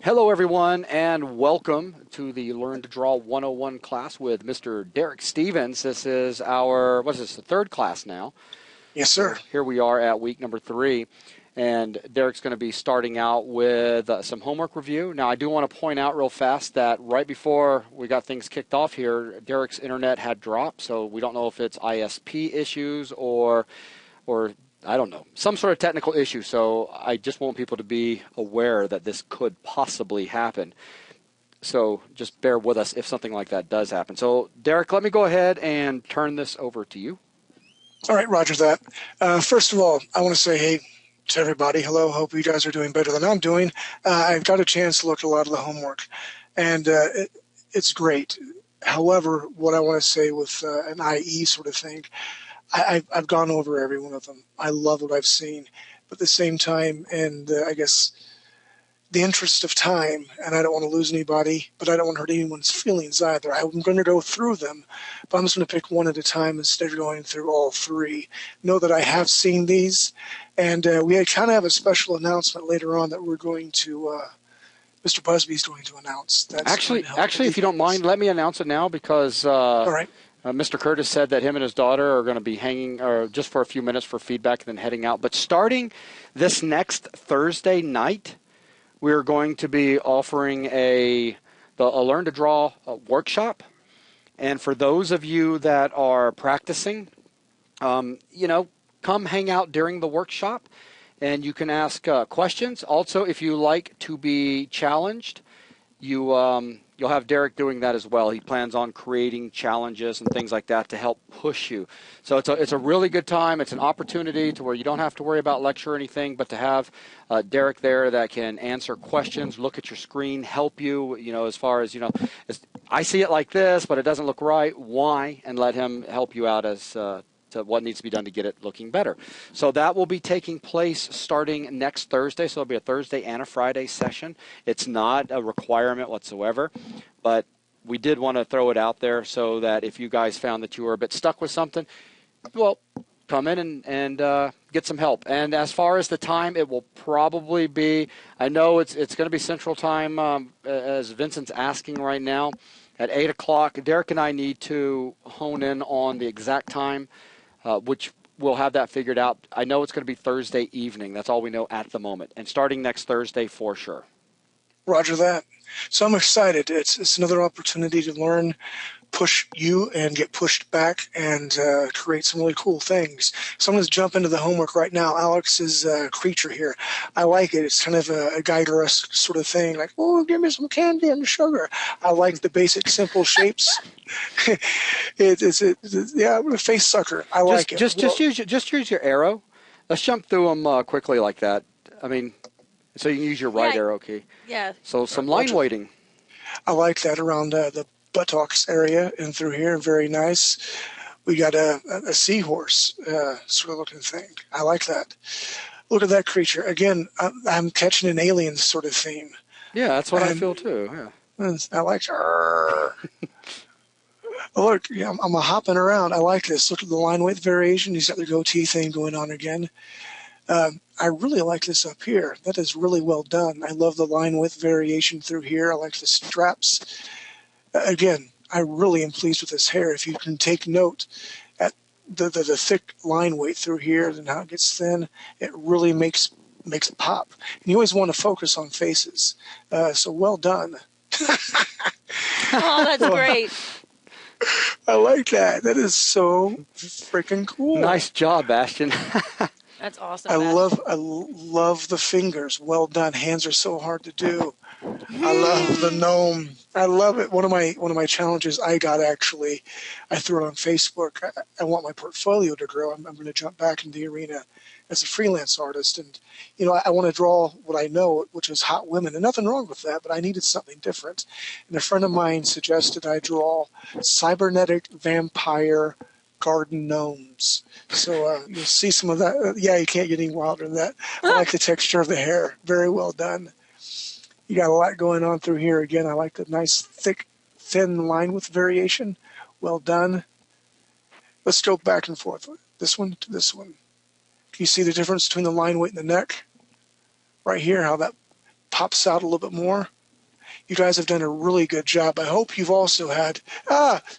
Hello, everyone, and welcome to the Learn to Draw 101 class with Mr. Derek Stevens. This is our, what is this, the third class now. Yes, So sir. here we are at week number 3, and Derek's going to be starting out with some homework review. Now, I do want to point out real fast that right before we got things kicked off here, Derek's internet had dropped, so we don't know if it's ISP issues or I don't know, some sort of technical issue. So I just want people to be aware that this could possibly happen. So just bear with us if something like that does happen. So, Derek, let me go ahead and turn this over to you. All right, roger that. First of all, I want to say hey to everybody. Hello, hope you guys are doing better than I'm doing. I've got a chance to look at a lot of the homework, and it's great. However, what I want to say with an IE sort of thing, I've gone over every one of them. I love what I've seen. But at the same time, and I guess the interest of time, and I don't want to lose anybody, but I don't want to hurt anyone's feelings either. I'm going to go through them, but I'm just going to pick one at a time instead of going through all three. Know that I have seen these, and we kind of have a special announcement later on that we're going to, Mr. Busby's going to announce. That's Actually, going to help if you don't mind, let me announce it now because all right. Mr. Curtis said that him and his daughter are going to be hanging just for a few minutes for feedback and then heading out. But starting this next Thursday night, we're going to be offering a Learn to Draw workshop. And for those of you that are practicing, come hang out during the workshop and you can ask questions. Also, if you like to be challenged, you'll have Derek doing that as well. He plans on creating challenges and things like that to help push you. So it's a really good time. It's an opportunity to where you don't have to worry about lecture or anything, but to have Derek there that can answer questions, look at your screen, help you, as far as, I see it like this, but it doesn't look right. Why? And let him help you out as to what needs to be done to get it looking better. So that will be taking place starting next Thursday. So it'll be a Thursday and a Friday session. It's not a requirement whatsoever, but we did want to throw it out there so that if you guys found that you were a bit stuck with something, well, come in and get some help. And as far as the time, it will probably be, I know it's going to be Central Time, as Vincent's asking right now, at 8 o'clock. Derek and I need to hone in on the exact time, which we'll have that figured out. I know it's going to be Thursday evening. That's all we know at the moment. And starting next Thursday for sure. Roger that. So I'm excited. It's another opportunity to learn, push you and get pushed back, and create some really cool things. So I'm going to jump into the homework right now. Alex's creature here. I like it. It's kind of a Geiger-esque sort of thing, like, oh, give me some candy and sugar. I like the basic, simple shapes. Yeah, I'm a face sucker. I like it. Just use your arrow. Let's jump through them quickly like that. I mean, so you can use your right arrow key. Yeah. So some line weighting. I like that around the buttocks area and through here. Very nice. We got a seahorse sort of looking thing. I like that. Look at that creature. Again, I'm catching an alien sort of theme. Yeah, that's what I feel too. Yeah. I like look, yeah, I'm hopping around. I like this. Look at the line weight variation. He's got the goatee thing going on again. I really like this up here. That is really well done. I love the line width variation through here. I like the straps. Again, I really am pleased with this hair. If you can take note at the thick line weight through here and how it gets thin, it really makes it pop. And you always want to focus on faces. So well done. Oh, that's great. I like that. That is so freaking cool. Nice job, Ashton. That's awesome. I love the fingers. Well done. Hands are so hard to do. I love the gnome. I love it. One of my challenges I got, actually, I threw it on Facebook. I want my portfolio to grow. I'm going to jump back into the arena as a freelance artist, and I want to draw what I know, which is hot women, and nothing wrong with that. But I needed something different, and a friend of mine suggested I draw cybernetic vampire garden gnomes. So you'll see some of that. Yeah, you can't get any wilder than that. I like the texture of the hair. Very well done. You got a lot going on through here. Again, I like the nice, thick, thin line with variation. Well done. Let's go back and forth. This one to this one. Can you see the difference between the line weight and the neck? Right here, how that pops out a little bit more. You guys have done a really good job. I hope you've also had,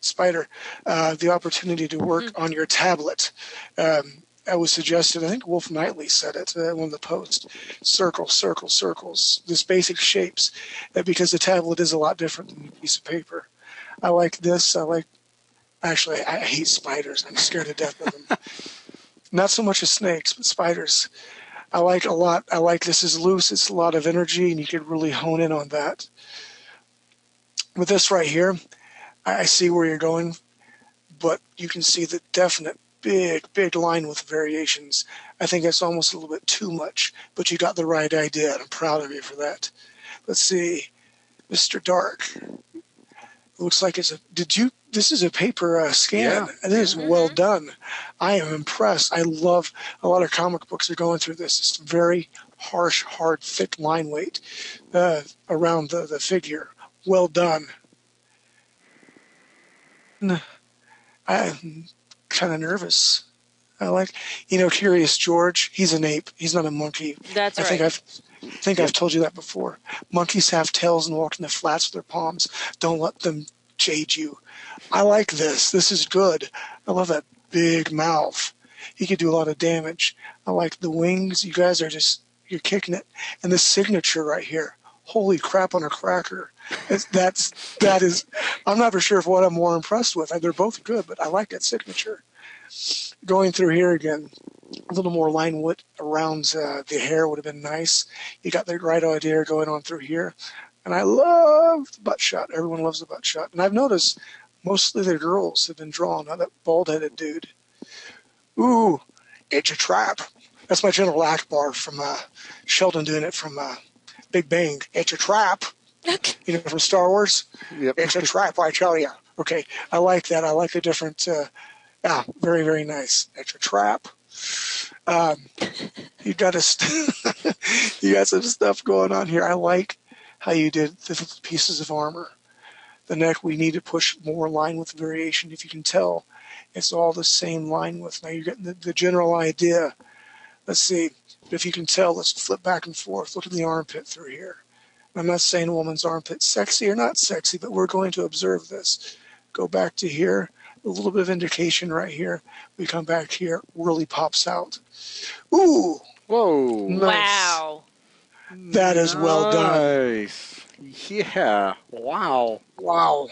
spider, the opportunity to work on your tablet. I was suggested, I think Wolf Knightley said it, one of the posts, circle, circle, circles, just basic shapes, because the tablet is a lot different than a piece of paper. I like this. Actually, I hate spiders. I'm scared to death of them. Not so much as snakes, but spiders. I like a lot. I like this is loose. It's a lot of energy, and you can really hone in on that. With this right here, I see where you're going, but you can see the definite big line with variations. I think that's almost a little bit too much, but you got the right idea, and I'm proud of you for that. Let's see, Mr. Dark. It looks like it's this is a paper scan. Yeah. And it is well done. I am impressed. I love a lot of comic books are going through this. It's very harsh, hard, thick line weight around the figure. Well done. I'm kind of nervous. I like, Curious George. He's an ape. He's not a monkey. That's right. I think I've told you that before. Monkeys have tails and walk in the flats with their palms. Don't let them jade you. I like this. This is good. I love that big mouth. He could do a lot of damage. I like the wings. You guys are you're kicking it. And the signature right here. Holy crap on a cracker. That is, I'm not for sure what I'm more impressed with. They're both good, but I like that signature. Going through here again, a little more line width around the hair would have been nice. You got the right idea going on through here. And I love the butt shot. Everyone loves the butt shot. And I've noticed mostly the girls have been drawn, not that bald-headed dude. Ooh, it's a trap. That's my General Akbar from Sheldon doing it from Big Bang. It's a trap. From Star Wars. Yep. It's a trap, I tell you. Okay, I like that. I like the different. Very, very nice. It's a trap. You got you got some stuff going on here. I like how you did the pieces of armor. The neck, we need to push more line width variation. If you can tell, it's all the same line width. Now you're getting the general idea. Let's see. If you can tell, let's flip back and forth. Look at the armpit through here. I'm not saying a woman's armpit's sexy or not sexy, but we're going to observe this. Go back to here. A little bit of indication right here. We come back here. Really pops out. Ooh. Whoa. Nice. Wow. That is well done. Nice. Yeah. Wow. Wow.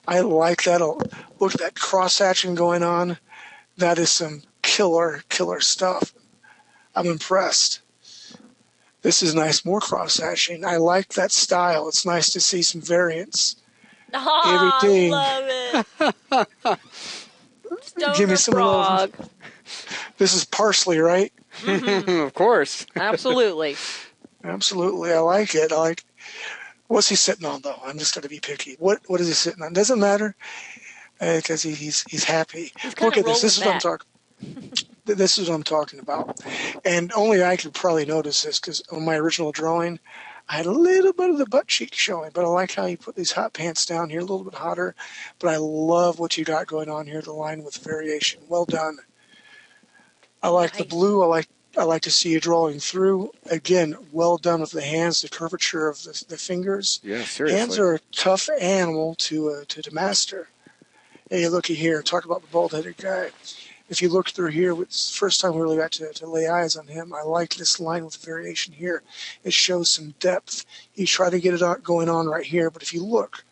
I like that. Look at that cross-hatching going on. That is some killer stuff. I'm impressed. This is nice. More cross-hatching. I like that style. It's nice to see some variants. Oh, Everything. I love it. Give me some frog. love. This is parsley, right? Of course. Absolutely. Absolutely. I like it. What's he sitting on, though? I'm just going to be picky. What is he sitting on? Doesn't matter because he's happy. Look at this. This is what I'm talking. This is what I'm talking about. And only I could probably notice this because on my original drawing, I had a little bit of the butt cheek showing, but I like how you put these hot pants down here, a little bit hotter. But I love what you got going on here, the line with variation. Well done. I like the blue. I like to see you drawing through. Again, well done with the hands, the curvature of the fingers. Yeah, seriously. Hands are a tough animal to master. Hey, looky here. Talk about the bald-headed guy. If you look through here, it's the first time we really got to lay eyes on him. I like this line with variation here. It shows some depth. You try to get it going on right here, but if you look,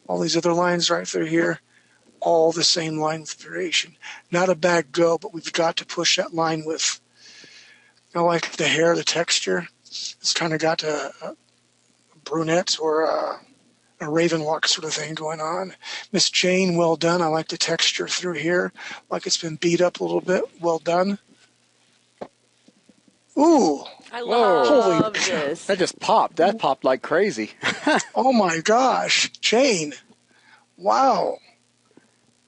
all these other lines right through here, all the same line with variation. Not a bad go, but we've got to push that line with. I like the hair, the texture. It's kind of got a brunette or a raven lock sort of thing going on. Miss Jane, well done. I like the texture through here. Like it's been beat up a little bit. Well done. Ooh. I love this. That just popped. That popped like crazy. Oh my gosh. Jane. Wow.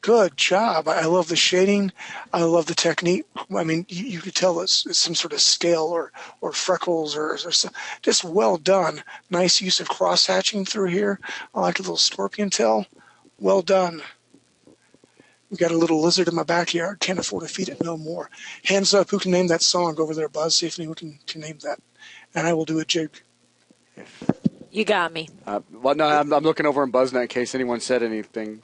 Good job. I love the shading. I love the technique. I mean, you could tell it's some sort of scale or freckles or some, just well done. Nice use of cross-hatching through here. I like a little scorpion tail. Well done. We got a little lizard in my backyard. Can't afford to feed it no more. Hands up. Who can name that song over there, Buzz? See if anyone can name that. And I will do a jig. You got me. Well, no, I'm looking over in BuzzNet in case anyone said anything.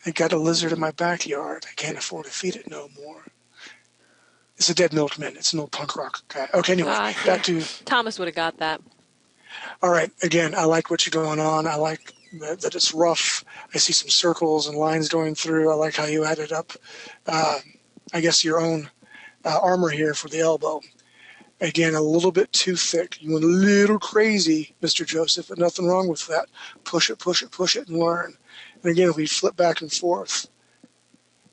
I got a lizard in my backyard. I can't afford to feed it no more. It's a dead milkman. It's an old punk rock guy. Okay, anyway, back to... Thomas would have got that. All right, again, I like what you're going on. I like that it's rough. I see some circles and lines going through. I like how you added up, I guess, your own armor here for the elbow. Again, a little bit too thick. You went a little crazy, Mr. Joseph, but nothing wrong with that. Push it, push it, push it, and learn. And again, if we flip back and forth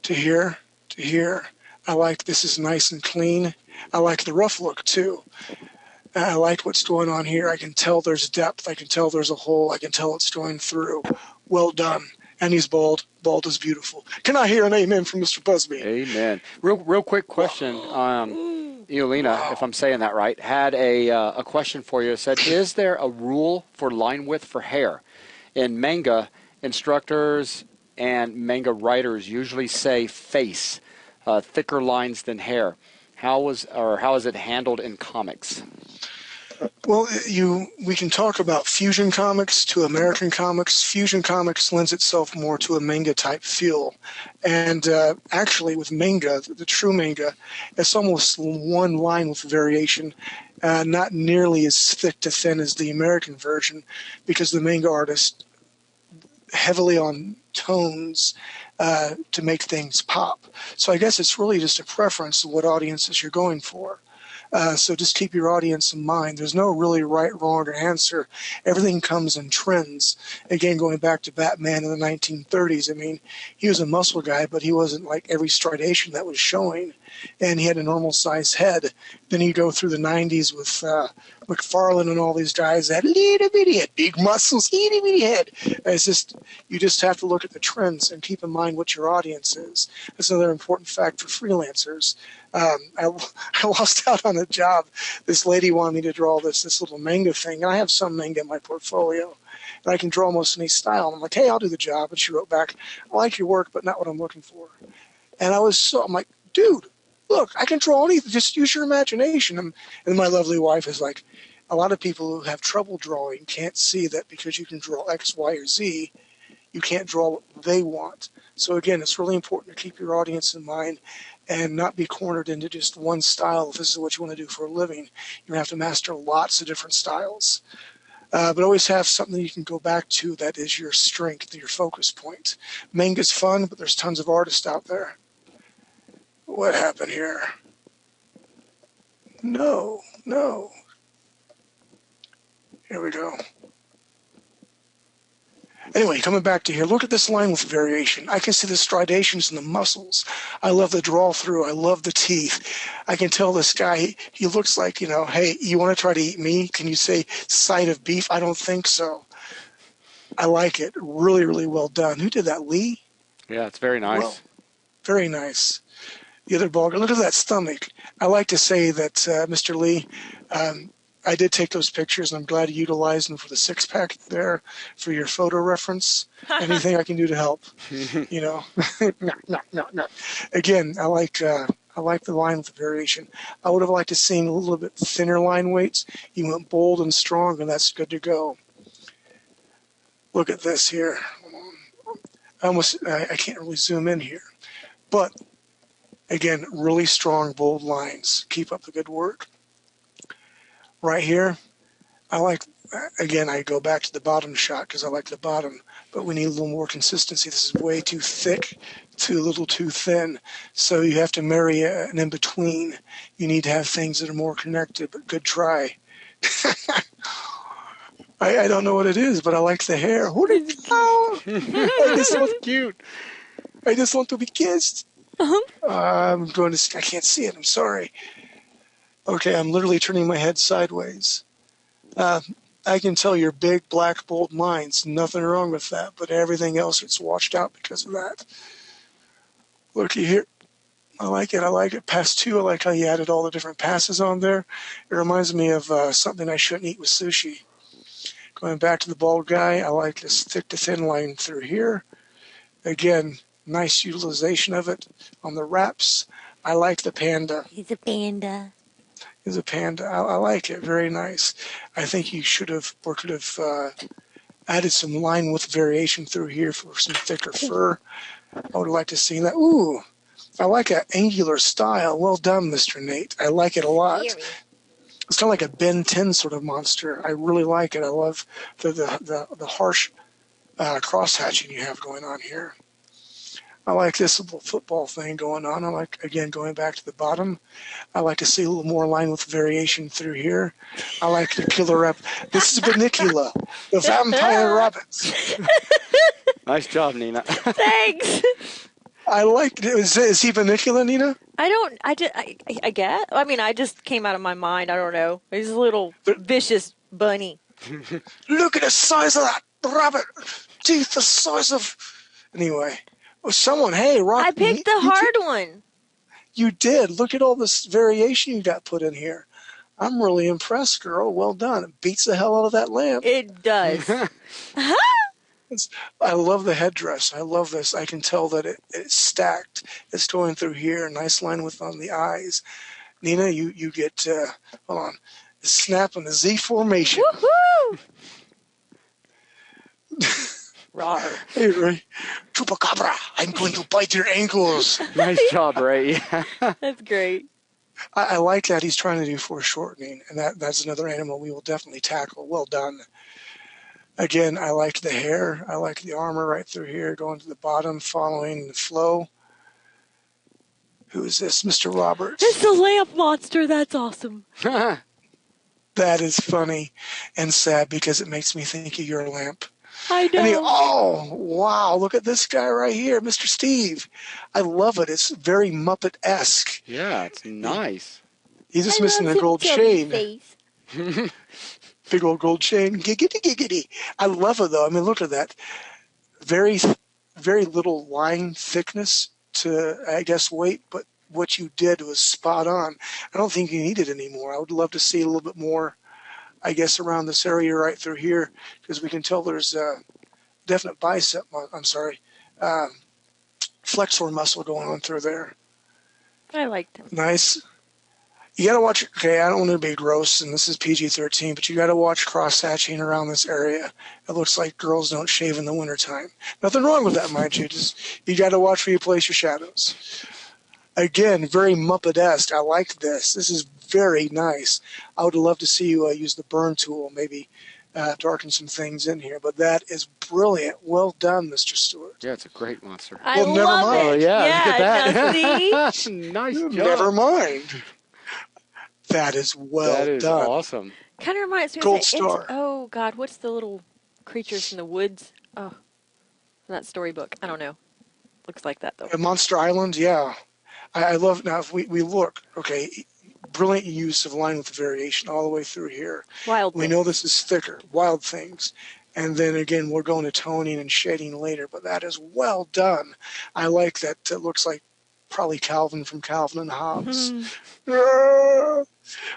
to here, to here, I like this is nice and clean. I like the rough look, too. I like what's going on here. I can tell there's depth. I can tell there's a hole. I can tell it's going through. Well done. And he's bald. Bald is beautiful. Can I hear an amen from Mr. Busby? Amen. Real quick question. Eolina, if I'm saying that right, had a question for you. It said, is there a rule for line width for hair? In manga, instructors and manga writers usually say face, thicker lines than hair. How is it handled in comics? Well, we can talk about fusion comics to American comics. Fusion comics lends itself more to a manga-type feel. And actually, with manga, the true manga, it's almost one line with variation, not nearly as thick to thin as the American version, because the manga artist heavily on tones to make things pop. So I guess it's really just a preference of what audiences you're going for. So just keep your audience in mind. There's no really right, wrong, or answer. Everything comes in trends. Again, going back to Batman in the 1930s, I mean, he was a muscle guy, but he wasn't like every stridation that was showing. And he had a normal-sized head. Then you go through the 90s with McFarlane and all these guys that little bitty head, big muscles, itty bitty head. It's just, you just have to look at the trends and keep in mind what your audience is. That's another important fact for freelancers. I lost out on a job. This lady wanted me to draw this little manga thing, and I have some manga in my portfolio, and I can draw almost any style. And I'm like, hey, I'll do the job. And she wrote back, I like your work, but not what I'm looking for. And I'm like, dude, look, I can draw anything. Just use your imagination. And my lovely wife is like, a lot of people who have trouble drawing can't see that because you can draw X, Y, or Z, you can't draw what they want. So again, it's really important to keep your audience in mind and not be cornered into just one style. If this is what you want to do for a living, you're going to have to master lots of different styles. But always have something you can go back to that is your strength, your focus point. Manga's fun, but there's tons of artists out there. What happened here? No. Here we go. Anyway, coming back to here, look at this line with variation. I can see the stridations in the muscles. I love the draw through. I love the teeth. I can tell this guy, he looks like, hey, you want to try to eat me? Can you say side of beef? I don't think so. I like it. Really, really well done. Who did that, Lee? Yeah, it's very nice. Well, very nice. The other ball guy, look at that stomach. I like to say that, Mr. Lee, I did take those pictures, and I'm glad you utilized them for the six-pack there for your photo reference. Anything I can do to help, No. Again, I like the line with the variation. I would have liked to see a little bit thinner line weights. You went bold and strong, and that's good to go. Look at this here. I can't really zoom in here. But, again, really strong, bold lines. Keep up the good work. Right here, I go back to the bottom shot because I like the bottom, but we need a little more consistency. This is way too thick, a little too thin, so you have to marry an in-between. You need to have things that are more connected, but good try. I don't know what it is, but I like the hair. What is It's so cute. I just want to be kissed. I can't see it, I'm sorry. Okay, I'm literally turning my head sideways. I can tell you're big, black, bold lines. Nothing wrong with that, but everything else gets washed out because of that. Looky here. I like it. Pass 2, I like how you added all the different passes on there. It reminds me of something I shouldn't eat with sushi. Going back to the bald guy, I like this thick to thin line through here. Again, nice utilization of it on the wraps. I like the panda. He's a panda. is a panda. I like it. Very nice. I think you should have or could have added some line width variation through here for some thicker fur. I would like to see that. Ooh, I like that angular style. Well done, Mr. Nate. I like it a lot. Very. It's kind of like a Ben 10 sort of monster. I really like it. I love the harsh cross-hatching you have going on here. I like this little football thing going on. I like, again, going back to the bottom. I like to see a little more line with variation through here. I like the killer rep. This is Benicula, the vampire rabbits. Nice job, Nina. Thanks. I like, is he Benicula, Nina? I guess. I mean, I just came out of my mind. I don't know. He's a little vicious bunny. Look at the size of that rabbit. Teeth the size of... Anyway. Oh, someone, hey, Rock. I picked the hard one. You did. Look at all this variation you got put in here. I'm really impressed, girl. Well done. It beats the hell out of that lamp. It does. I love the headdress. I love this. I can tell that it's stacked. It's going through here. Nice line with on the eyes. Nina, you get, hold on, the snap and the Z formation. Woohoo! Rawr. Hey, Ray. Chupacabra, I'm going to bite your ankles. Nice job, Ray. That's great. I like that he's trying to do foreshortening, and that's another animal we will definitely tackle. Well done. Again, I liked the hair. I like the armor right through here, going to the bottom, following the flow. Who is this? Mr. Roberts. It's the lamp monster. That's awesome. That is funny and sad because it makes me think of your lamp. I know. And oh, wow, look at this guy right here, Mr. Steve. I love it. It's very Muppet-esque. Yeah, it's nice. He's just missing the gold chain. Big old gold chain. Giggity, giggity. I love it, though. I mean, look at that. Very, very little line thickness to, I guess, weight, but what you did was spot on. I don't think you need it anymore. I would love to see a little bit more, I guess, around this area right through here, because we can tell there's a definite bicep, flexor muscle going on through there. I liked him. Nice. You got to watch, okay, I don't want to be gross, and this is PG-13, but you got to watch cross-hatching around this area. It looks like girls don't shave in the wintertime. Nothing wrong with that, mind you. Just, you got to watch where you place your shadows. Again, very Muppet-esque. I like this. This is very nice. I would love to see you use the burn tool, maybe darken some things in here. But that is brilliant. Well done, Mr. Stewart. Yeah, it's a great monster. I Well, never love mind. it. Oh, yeah, look at now see? Nice job. Never mind. That is well That is done. awesome. Kind of reminds me Gold of star. oh God, what's the little creatures in the woods? Oh, that storybook. I don't know. Looks like that though. Monster Island, yeah. I love, now if we look, okay, brilliant use of line with variation all the way through here. Wild. We know this is thicker, wild things. And then again, we're going to toning and shading later, but that is well done. I like that. It looks like probably Calvin from Calvin and Hobbes.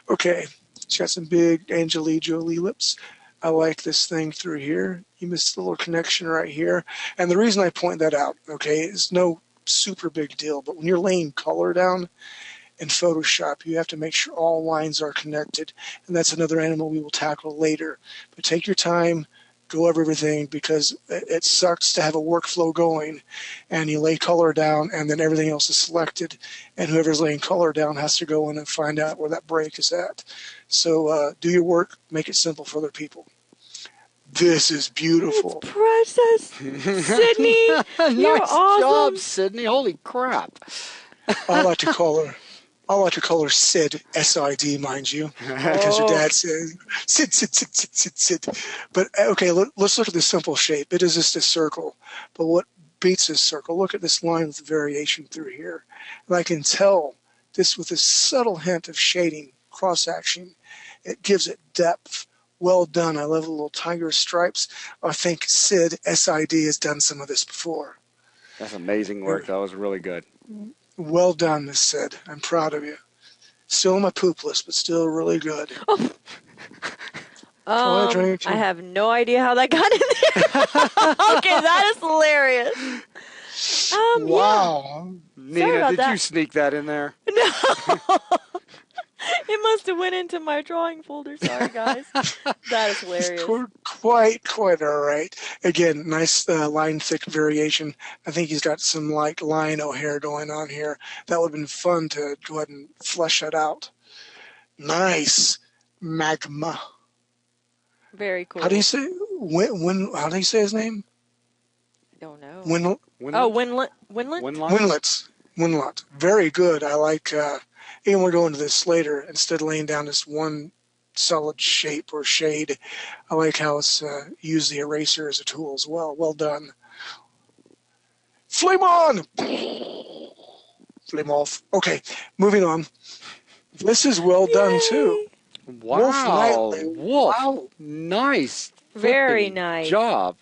Okay, she's got some big Angelina Jolie lips. I like this thing through here. You missed the little connection right here. And the reason I point that out, okay, is no super big deal, but when you're laying color down in Photoshop, you have to make sure all lines are connected. And that's another animal we will tackle later. But take your time, go over everything, because it sucks to have a workflow going and you lay color down and then everything else is selected, and whoever's laying color down has to go in and find out where that break is at. So do your work, make it simple for other people. This is beautiful. It's precious. Sydney, you're Nice awesome. job, Sydney. Holy crap. I like to call her Sid, S-I-D, mind you, because her dad says, Sid. But, okay, let's look at the simple shape. It is just a circle. But what beats this circle? Look at this line with variation through here. And I can tell this with a subtle hint of shading, cross-action. It gives it depth. Well done. I love the little tiger stripes. I think Sid, S-I-D, has done some of this before. That's amazing work. That was really good. Well done, Miss Sid. I'm proud of you. Still on my poop list, but still really good. I have no idea how that got in there. Okay, that is hilarious. Wow. Nina, about did that. you sneak that in there? No. It must have went into my drawing folder. Sorry, guys. That is hilarious. Quite all right. Again, nice line thick variation. I think he's got some like lino hair going on here. That would have been fun to go ahead and flesh that out. Nice magma. Very cool. How do you say how do you say his name? I don't know. Winlet. Oh, Winlet? Winlet. Very good. I like. And we'll go into this later. Instead of laying down this one solid shape or shade, I like how it's used the eraser as a tool as well. Well done. Flame on! Flame off. Okay, moving on. This is well done too. Wow. Wolf. Wow. Nice. Very flipping nice. job.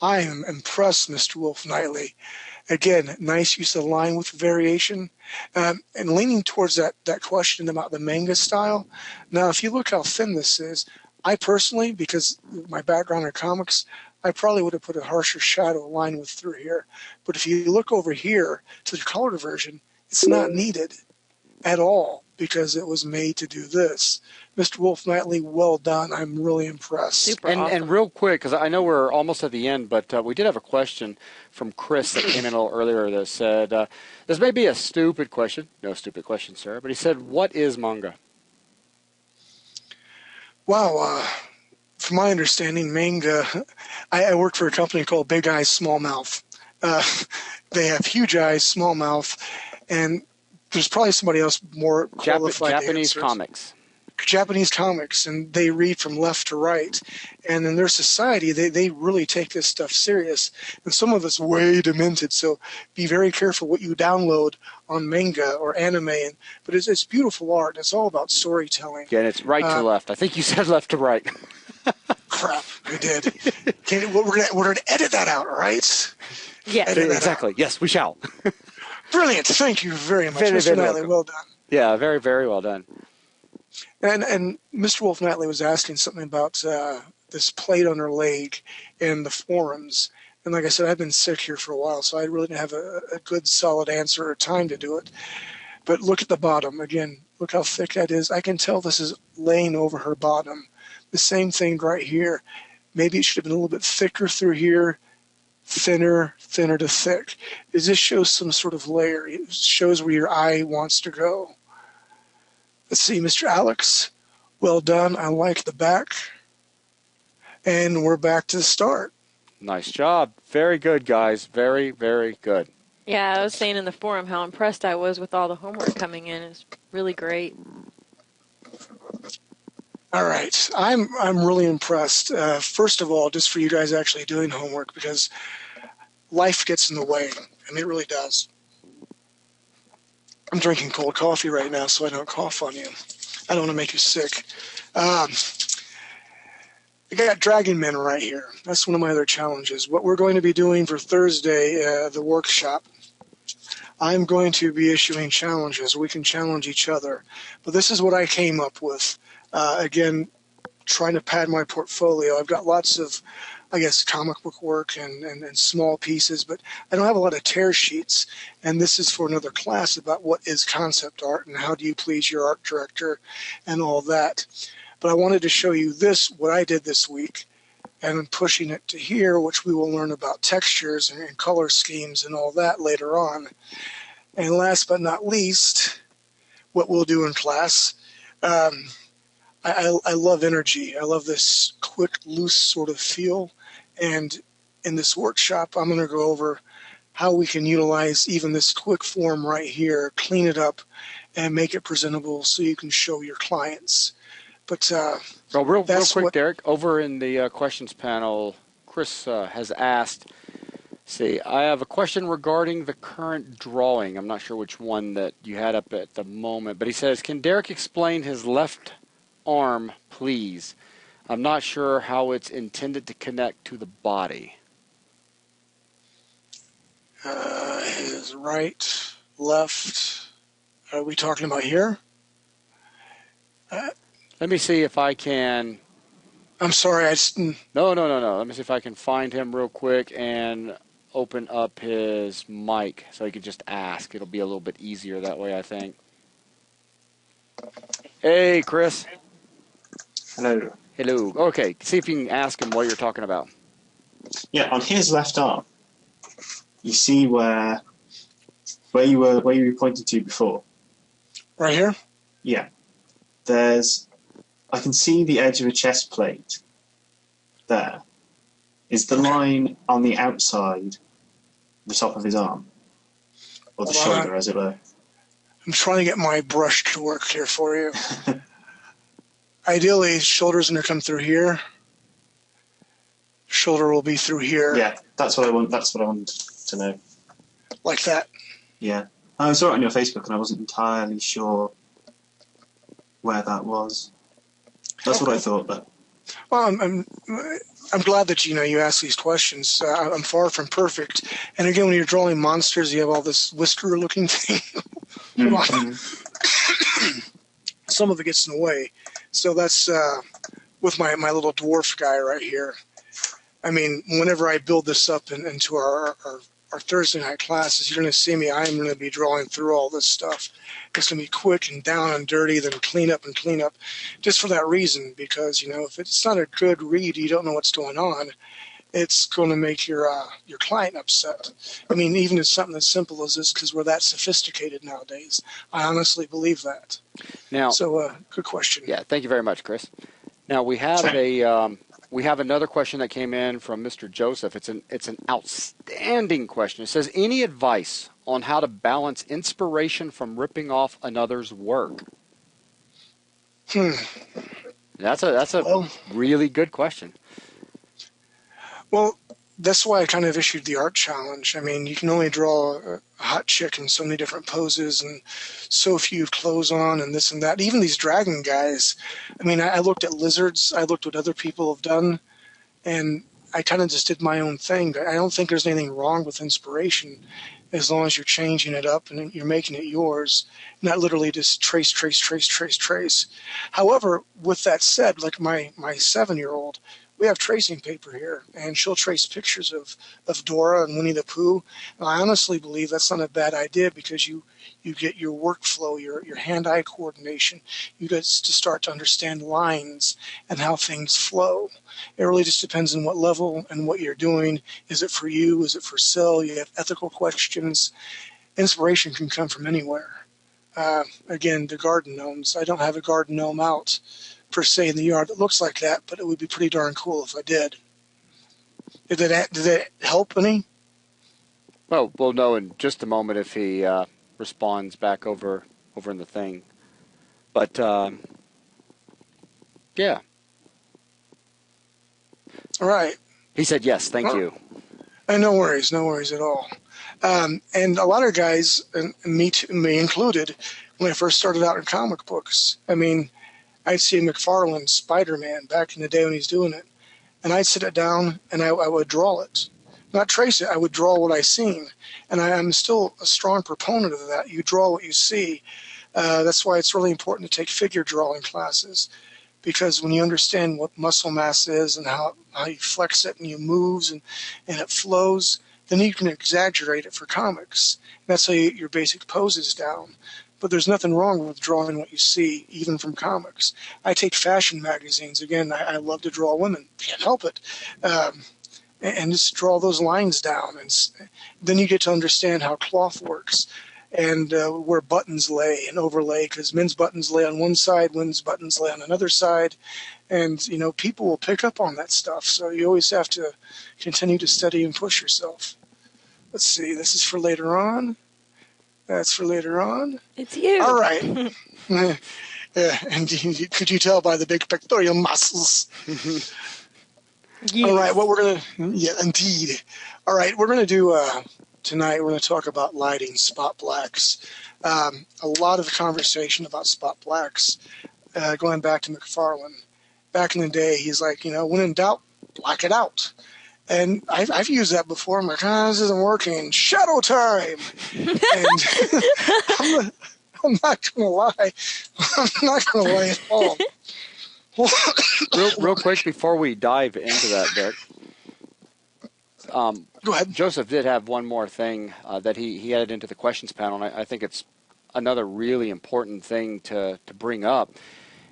I am impressed, Mr. Wolf Knightley. Again, nice use of line with variation. And leaning towards that question about the manga style. Now, if you look how thin this is, I personally, because my background in comics, I probably would have put a harsher shadow line with through here. But if you look over here to the colored version, it's not needed at all because it was made to do this. Mr. Wolf Knightley, well done. I'm really impressed. Super And awesome. real quick, because I know we're almost at the end, but we did have a question from Chris that came in a little earlier that said, this may be a stupid question. No stupid question, sir. But he said, what is manga? Wow. From my understanding, manga, I worked for a company called Big Eyes, Small Mouth. They have huge eyes, small mouth, and there's probably somebody else more qualified Japanese to answer. comics. Japanese comics, and they read from left to right. And in their society, they really take this stuff serious. And some of it's way demented, so be very careful what you download on manga or anime. But it's beautiful art. It's all about storytelling. Yeah, and it's right to left. I think you said left to right. Crap, we did. We're going to edit that out, right? Yes. Edit that Exactly. out. Yes, we shall. Brilliant. Thank you very much, Very, Mr. very Knightley. welcome. Well done. Yeah, very, very well done. And Mr. Wolf Knightley was asking something about this plate on her leg in the forums. And like I said, I've been sick here for a while, so I really didn't have a good, solid answer or time to do it. But look at the bottom. Again, look how thick that is. I can tell this is laying over her bottom. The same thing right here. Maybe it should have been a little bit thicker through here, thinner to thick. Does this show some sort of layer? It shows where your eye wants to go. Let's see, Mr. Alex. Well done. I like the back. And we're back to the start. Nice job. Very good, guys. Very, very good. Yeah, I was saying in the forum how impressed I was with all the homework coming in. It's really great. All right. I'm really impressed. First of all, just for you guys actually doing homework, because life gets in the way. I mean, it really does. I'm drinking cold coffee right now, so I don't cough on you. I don't want to make you sick. I got Dragon Men right here. That's one of my other challenges. What we're going to be doing for Thursday, the workshop, I'm going to be issuing challenges. We can challenge each other. But this is what I came up with. Again, trying to pad my portfolio. I've got lots of, I guess, comic book work and small pieces, but I don't have a lot of tear sheets. And this is for another class about what is concept art and how do you please your art director and all that. But I wanted to show you this, what I did this week, and I'm pushing it to here, which we will learn about textures and color schemes and all that later on. And last but not least, what we'll do in class, I love energy. I love this quick, loose sort of feel. And in this workshop, I'm going to go over how we can utilize even this quick form right here, clean it up, and make it presentable so you can show your clients. But Well, real quick, Derek, over in the questions panel, Chris has asked, see, I have a question regarding the current drawing. I'm not sure which one that you had up at the moment, but he says, can Derek explain his left arm, please? I'm not sure how it's intended to connect to the body. His right, left. Are we talking about here? Let me see if I can... I'm sorry, I just... No. Let me see if I can find him real quick and open up his mic so he can just ask. It'll be a little bit easier that way, I think. Hey, Chris. Hello. Hello. Okay, see if you can ask him what you're talking about. Yeah, on his left arm, you see where you were pointing to before. Right here? Yeah. I can see the edge of a chest plate there. Is the line on the outside the top of his arm? Or the Hold on. shoulder, as it were? I'm trying to get my brush to work here for you. Ideally, shoulder's going to come through here. Shoulder will be through here. Yeah, that's what I want to know. Like that. Yeah. I saw it on your Facebook and I wasn't entirely sure where that was. That's what I thought, but... Well, I'm glad that you ask these questions. I'm far from perfect. And again, when you're drawing monsters, you have all this whisker-looking thing. Some of it gets in the way. So that's with my little dwarf guy right here. I mean, whenever I build this up into our Thursday night classes, you're going to see me. I'm going to be drawing through all this stuff. It's going to be quick and down and dirty, then clean up, just for that reason. Because if it's not a good read, you don't know what's going on. It's going to make your client upset. I mean, even if something as simple as this, because we're that sophisticated nowadays. I honestly believe that. Now, so good question. Yeah, thank you very much, Chris. Now we have we have another question that came in from Mr. Joseph. It's an outstanding question. It says, any advice on how to balance inspiration from ripping off another's work? That's a really good question. Well, that's why I kind of issued the art challenge. I mean, you can only draw a hot chick in so many different poses and so few clothes on and this and that. Even these dragon guys. I mean, I looked at lizards. I looked what other people have done, and I kind of just did my own thing. But I don't think there's anything wrong with inspiration as long as you're changing it up and you're making it yours, not literally just trace. However, with that said, like my 7-year-old, we have tracing paper here, and she'll trace pictures of Dora and Winnie the Pooh. And I honestly believe that's not a bad idea because you get your workflow, your hand-eye coordination. You get to start to understand lines and how things flow. It really just depends on what level and what you're doing. Is it for you? Is it for sale? You have ethical questions. Inspiration can come from anywhere. Again, the garden gnomes. I don't have a garden gnome out per se in the yard that looks like that, but it would be pretty darn cool if I did. Did that help any? Well, we'll know in just a moment if he responds back over in the thing. But yeah. All right. He said yes. Thank you. No worries at all. And a lot of guys, and me included, when I first started out in comic books, I mean, I'd see McFarlane Spider-Man back in the day when he's doing it, and I'd sit it down and I would draw it. Not trace it, I would draw what I seen. And I'm still a strong proponent of that. You draw what you see. That's why it's really important to take figure drawing classes, because when you understand what muscle mass is and how you flex it and you moves and it flows, then you can exaggerate it for comics. That's how you get your basic poses down. But there's nothing wrong with drawing what you see, even from comics. I take fashion magazines. Again, I love to draw women. Can't help it. And just draw those lines down. And then you get to understand how cloth works and where buttons lay and overlay, because men's buttons lay on one side, women's buttons lay on another side. And, people will pick up on that stuff. So you always have to continue to study and push yourself. Let's see. This is for later on. That's for later on. It's you. All right. And could you tell by the big pectoral muscles? Yes. All right. What we're going to, yeah, indeed. All right. We're going to do, tonight, we're going to talk about lighting, spot blacks. A lot of the conversation about spot blacks, going back to McFarlane. Back in the day, he's like, when in doubt, black it out. And I've used that before. I'm like, this isn't working. Shadow time. And I'm not going to lie. I'm not going to lie at all. real quick before we dive into that, Derek. Go ahead. Joseph did have one more thing that he added into the questions panel, and I think it's another really important thing to bring up.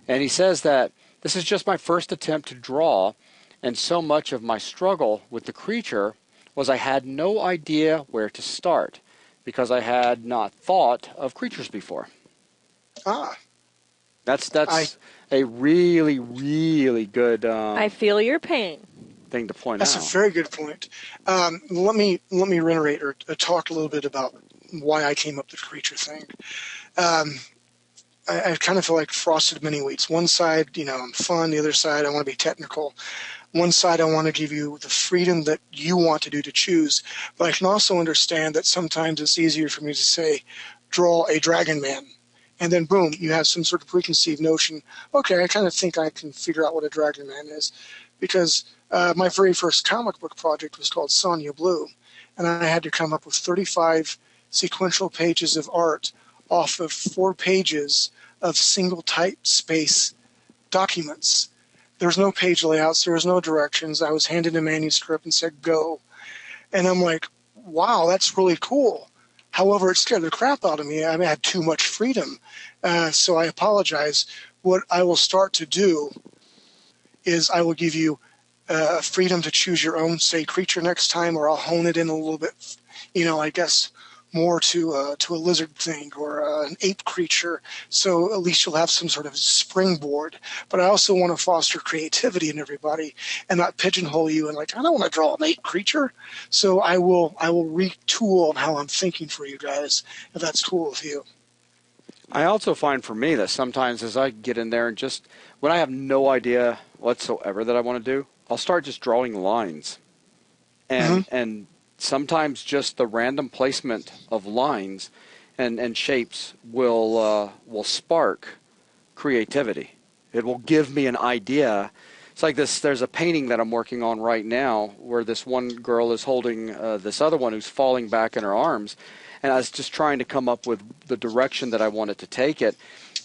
And he says that this is just my first attempt to draw, and so much of my struggle with the creature was I had no idea where to start because I had not thought of creatures before. Ah, That's I a really, really good I feel your pain. thing to point that's out. a very good point. Let me reiterate or talk a little bit about why I came up with the creature thing. I kind of feel like frosted mini wheats. One side, I'm fun. The other side, I want to be technical. One side, I want to give you the freedom that you want to do to choose. But I can also understand that sometimes it's easier for me to say, draw a dragon man. And then boom, you have some sort of preconceived notion. Okay, I kind of think I can figure out what a dragon man is. Because my very first comic book project was called Sonya Blue. And I had to come up with 35 sequential pages of art off of 4 pages of single type space documents. There's no page layouts. There was no directions. I was handed a manuscript and said, go. And I'm like, wow, that's really cool. However, it scared the crap out of me. I had too much freedom. So I apologize. What I will start to do is I will give you freedom to choose your own, say, creature next time, or I'll hone it in a little bit, I guess, more to a lizard thing or an ape creature, so at least you'll have some sort of springboard. But I also want to foster creativity in everybody and not pigeonhole you and like, I don't want to draw an ape creature. So I will retool how I'm thinking for you guys, if that's cool with you. I also find for me that sometimes as I get in there and just when I have no idea whatsoever that I want to do, I'll start just drawing lines. And sometimes just the random placement of lines and shapes will spark creativity. It will give me an idea. It's like this. There's a painting that I'm working on right now where this one girl is holding this other one who's falling back in her arms, and I was just trying to come up with the direction that I wanted to take it,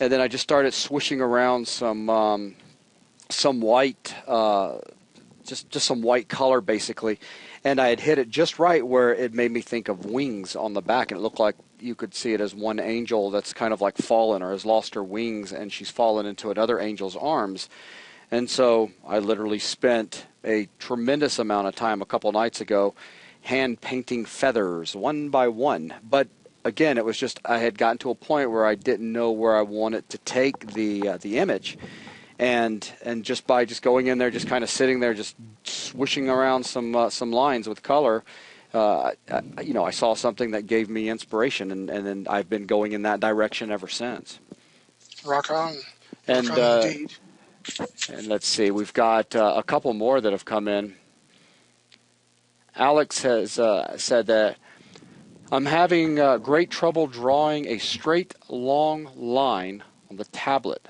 and then I just started swishing around some white. Just some white color basically, and I had hit it just right where it made me think of wings on the back, and it looked like you could see it as one angel that's kind of like fallen or has lost her wings, and she's fallen into another angel's arms. And so I literally spent a tremendous amount of time a couple nights ago hand painting feathers one by one. But again, it was just I had gotten to a point where I didn't know where I wanted to take the image. And just by just going in there, just kind of sitting there, just swishing around some lines with color, I saw something that gave me inspiration, and then I've been going in that direction ever since. Rock on. And Rock on indeed. and let's see, we've got a couple more that have come in. Alex has said that I'm having great trouble drawing a straight, long line on the tablet.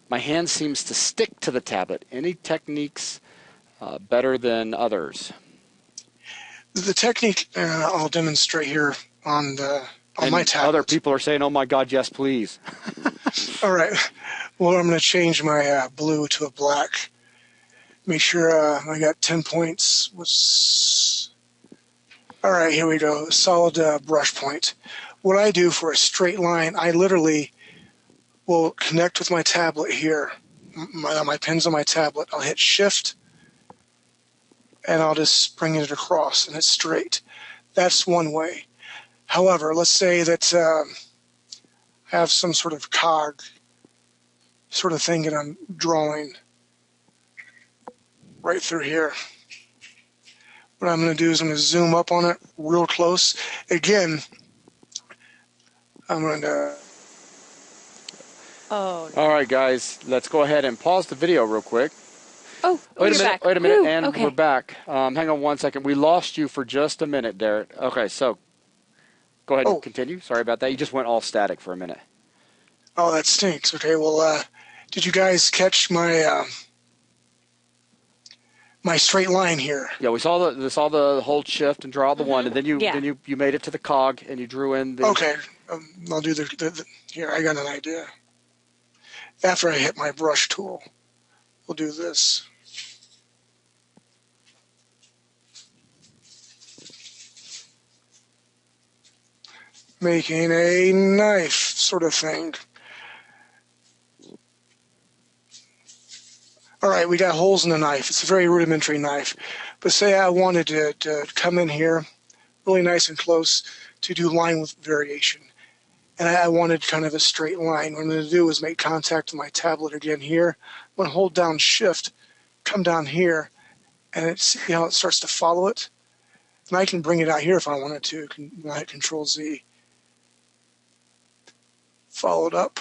My hand seems to stick to the tablet. Any techniques better than others? The technique I'll demonstrate here on my tablet. Other people are saying, "Oh my God, yes, please." All right. Well, I'm going to change my blue to a black. Make sure I got 10 points. All right, here we go. Solid brush point. What I do for a straight line, I literally will connect with my tablet here. My pen's on my tablet. I'll hit Shift, and I'll just bring it across, and it's straight. That's one way. However, let's say that I have some sort of cog sort of thing that I'm drawing right through here. What I'm going to do is I'm going to zoom up on it real close. Again, I'm going to... Oh, no. All right, guys, let's go ahead and pause the video real quick. Oh, Wait a minute, back. wait a minute, Woo, and okay. we're back. Hang on one second. We lost you for just a minute, Derek. Okay, so go ahead and continue. Sorry about that. You just went all static for a minute. Oh, that stinks. Okay, well, did you guys catch my my straight line here? Yeah, we saw the hold shift and draw the one, and then you made it to the cog and you drew in the. Okay, I'll do the here. I got an idea. After I hit my brush tool, we'll do this. making a knife sort of thing. All right, we got holes in the knife. It's a very rudimentary knife. But say I wanted to come in here really nice and close to do line with variation. And I wanted kind of a straight line. What I'm going to do is make contact with my tablet again here. I'm going to hold down Shift, come down here, and see how it starts to follow it. And I can bring it out here if I wanted to. I hit Control Z. Follow it up.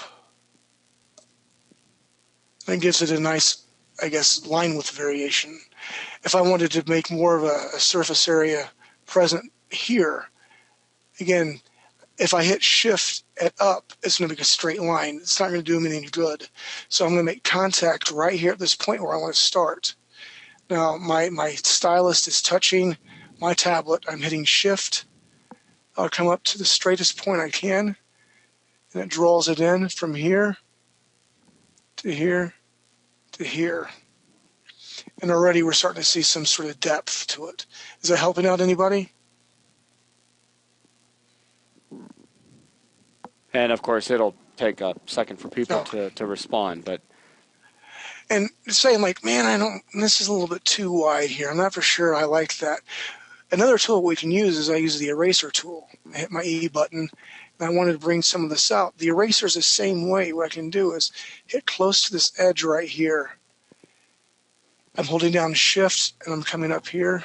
And it gives it a nice, I guess, line width variation. If I wanted to make more of a surface area present here, again, if I hit Shift at up, it's going to be a straight line. It's not going to do me any good. So I'm going to make contact right here at this point where I want to start. Now, my stylus is touching my tablet. I'm hitting Shift. I'll come up to the straightest point I can, and it draws it in from here to here to here. And already we're starting to see some sort of depth to it. Is that helping out anybody? And of course, it'll take a second for people to respond, but. And saying like, man, this is a little bit too wide here. I'm not for sure I like that. Another tool we can use is I use the eraser tool. I hit my E button, and I wanted to bring some of this out. The eraser is the same way. What I can do is hit close to this edge right here. I'm holding down Shift, and I'm coming up here,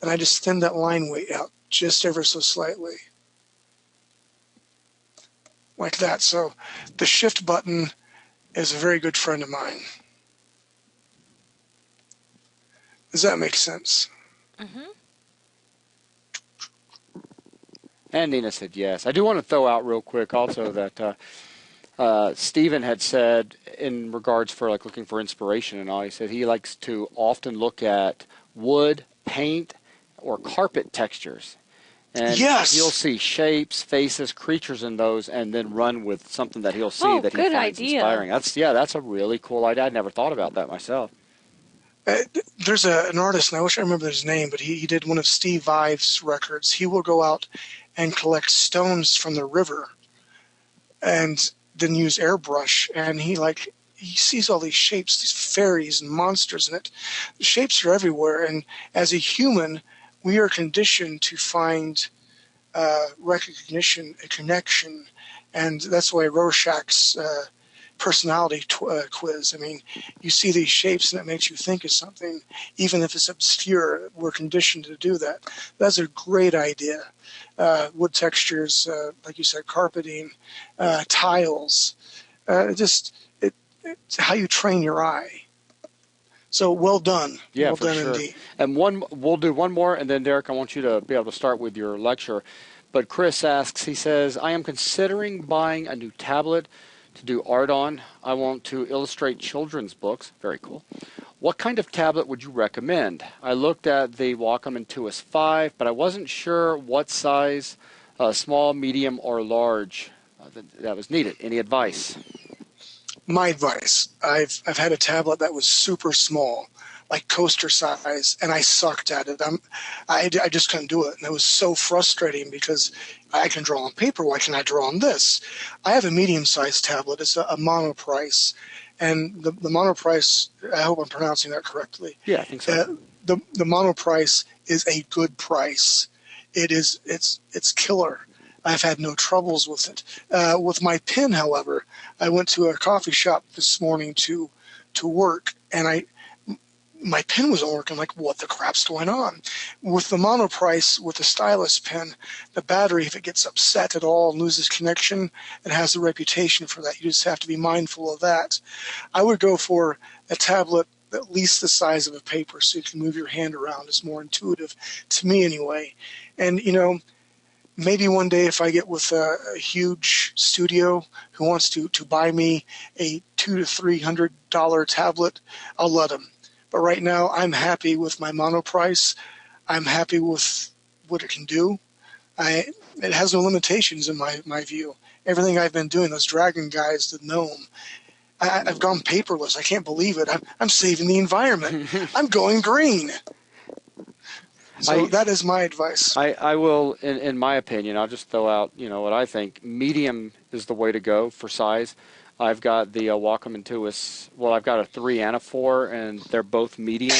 and I just thin that line weight out just ever so slightly. Like that. So the Shift button is a very good friend of mine. Does that make sense? Mm-hmm. And Nina said yes. I do want to throw out real quick also that Stephen had said in regards for like looking for inspiration and all, he said he likes to often look at wood, paint, or carpet textures. And yes. He'll see shapes, faces, creatures in those, and then run with something that he'll see that he finds inspiring. That's a really cool idea. I'd never thought about that myself. There's an artist, and I wish I remember his name, but he did one of Steve Vai's records. He will go out and collect stones from the river and then use airbrush, and he sees all these shapes, these fairies and monsters in it. The shapes are everywhere, and as a human, we are conditioned to find recognition, a connection, and that's why Rorschach's personality quiz. I mean, you see these shapes and it makes you think of something, even if it's obscure. We're conditioned to do that. That's a great idea. Wood textures, like you said, carpeting, tiles. It's how you train your eye. So well done. Yeah, well for done sure. Indeed. And we'll do one more, and then Derek, I want you to be able to start with your lecture. But Chris asks, he says, I am considering buying a new tablet to do art on. I want to illustrate children's books. Very cool. What kind of tablet would you recommend? I looked at the Wacom Intuos 5, but I wasn't sure what size, small, medium, or large that was needed. Any advice? My advice, I've had a tablet that was super small, like coaster size, and I sucked at it. I just couldn't do it, and it was so frustrating because I can draw on paper. Why can't I draw on this? I have a medium-sized tablet. It's a monoprice, and the monoprice, I hope I'm pronouncing that correctly. Yeah, I think so. The monoprice is a good price. It's killer. I've had no troubles with it. With my pen, however, I went to a coffee shop this morning to work, and my pen wasn't working. Like, what the crap's going on? With the monoprice, with the stylus pen, the battery, if it gets upset at all and loses connection, it has a reputation for that. You just have to be mindful of that. I would go for a tablet at least the size of a paper so you can move your hand around. It's more intuitive, to me anyway. And, maybe one day if I get with a huge studio who wants to buy me a $200 to $300 tablet, I'll let them. But right now, I'm happy with my monoprice. I'm happy with what it can do. It has no limitations in my view. Everything I've been doing, those dragon guys, the gnome, I've gone paperless. I can't believe it. I'm saving the environment. I'm going green. So that is my advice. I will, in my opinion, I'll just throw out, what I think. Medium is the way to go for size. I've got the Wacom Intuos. Well, I've got a 3 and a 4, and they're both medium.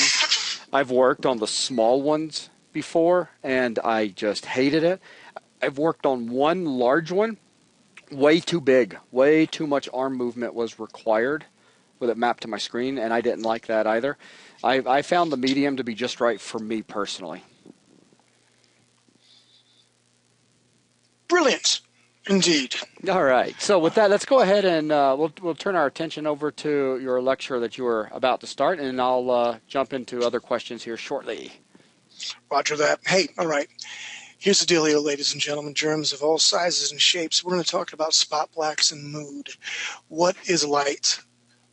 I've worked on the small ones before, and I just hated it. I've worked on one large one, way too big, way too much arm movement was required with it mapped to my screen, and I didn't like that either. I found the medium to be just right for me personally. Brilliant, indeed. All right. So with that, let's go ahead and we'll turn our attention over to your lecture that you were about to start, and I'll jump into other questions here shortly. Roger that. Hey, all right. Here's the dealio, ladies and gentlemen. Germs of all sizes and shapes. We're going to talk about spot blacks and mood. What is light?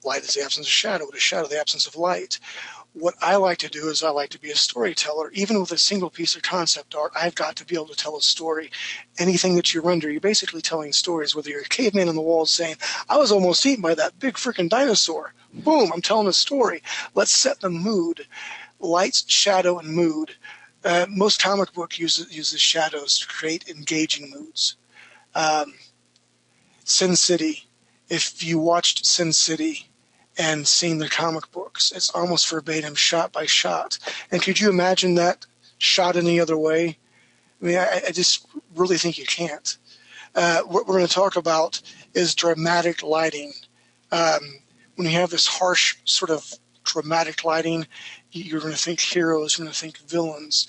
Light is the absence of shadow. What is shadow? The absence of light. What I like to do is I like to be a storyteller. Even with a single piece of concept art, I've got to be able to tell a story. Anything that you render, you're basically telling stories, whether you're a caveman on the wall saying, I was almost eaten by that big freaking dinosaur. Boom, I'm telling a story. Let's set the mood. Light, shadow, and mood. Most comic book uses shadows to create engaging moods. Sin City. If you watched Sin City and seen the comic books, it's almost verbatim, shot by shot. And could you imagine that shot any other way? I mean, I just really think you can't. What we're going to talk about is dramatic lighting. When you have this harsh sort of dramatic lighting, you're going to think heroes, you're going to think villains.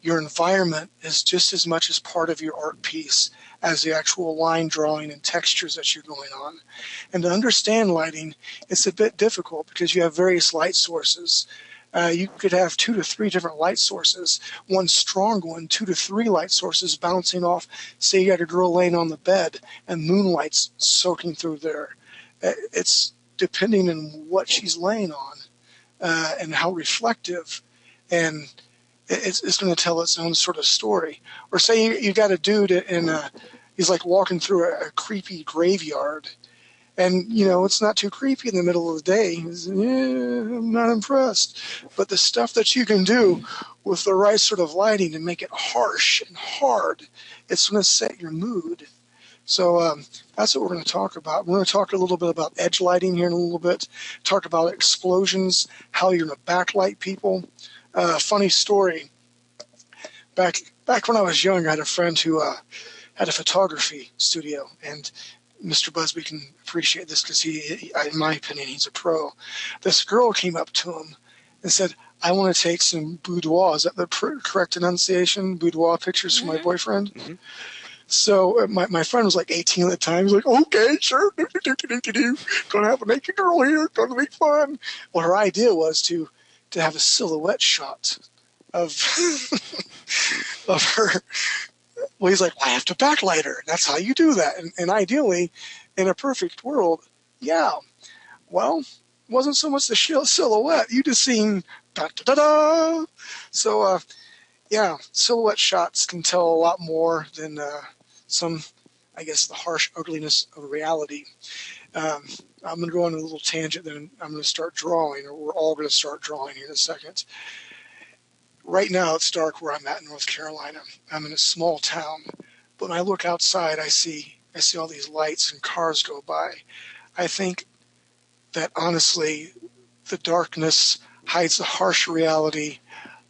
Your environment is just as much as part of your art piece as the actual line drawing and textures that you're going on. And to understand lighting, it's a bit difficult because you have various light sources. You could have 2 to 3 different light sources, one strong one, 2 to 3 light sources bouncing off. Say you got a girl laying on the bed and moonlight's soaking through there. It's depending on what she's laying on and how reflective, and it's going to tell its own sort of story. Or say you got a dude and he's like walking through a creepy graveyard, and it's not too creepy in the middle of the day. I'm not impressed. But the stuff that you can do with the right sort of lighting and make it harsh and hard, it's going to set your mood. So that's what we're going to talk about. We're going to talk a little bit about edge lighting here in a little bit, talk about explosions, how you're going to backlight people. Funny story. Back when I was young, I had a friend who had a photography studio, and Mr. Busby can appreciate this because he, in my opinion, he's a pro. This girl came up to him and said, I want to take some boudoir. Is that the correct enunciation? Boudoir pictures for my boyfriend? Mm-hmm. So my friend was like 18 at the time. He's like, okay, sure. Gonna have a naked girl here. Gonna be fun. Well, her idea was to have a silhouette shot of of her. Well, he's like, well, I have to backlight her. That's how you do that. And ideally, in a perfect world, yeah. Well, wasn't so much the silhouette. You just seen da-da-da-da. So, yeah, silhouette shots can tell a lot more than some, I guess, the harsh ugliness of reality. I'm going to go on a little tangent, then I'm going to start drawing, or we're all going to start drawing here in a second. Right now, it's dark where I'm at in North Carolina. I'm in a small town, but when I look outside, I see all these lights and cars go by. I think that, honestly, the darkness hides the harsh reality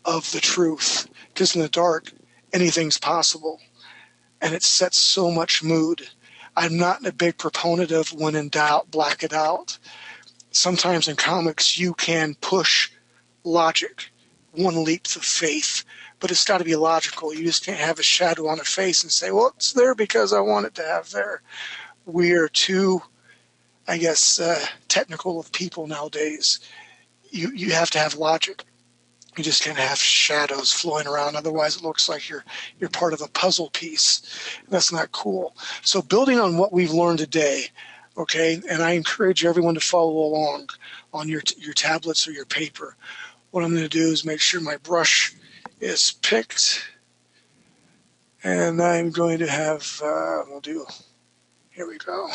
of the truth, because in the dark, anything's possible, and it sets so much mood. I'm not a big proponent of when in doubt, black it out. Sometimes in comics, you can push logic, one leap of faith, but it's got to be logical. You just can't have a shadow on a face and say, well, it's there because I want it to have there. We're too, I guess, technical of people nowadays. You have to have logic. You just can't have shadows flowing around. Otherwise, it looks like you're part of a puzzle piece. That's not cool. So building on what we've learned today, okay, and I encourage everyone to follow along on your tablets or your paper. What I'm going to do is make sure my brush is picked. And I'm going to have, here we go.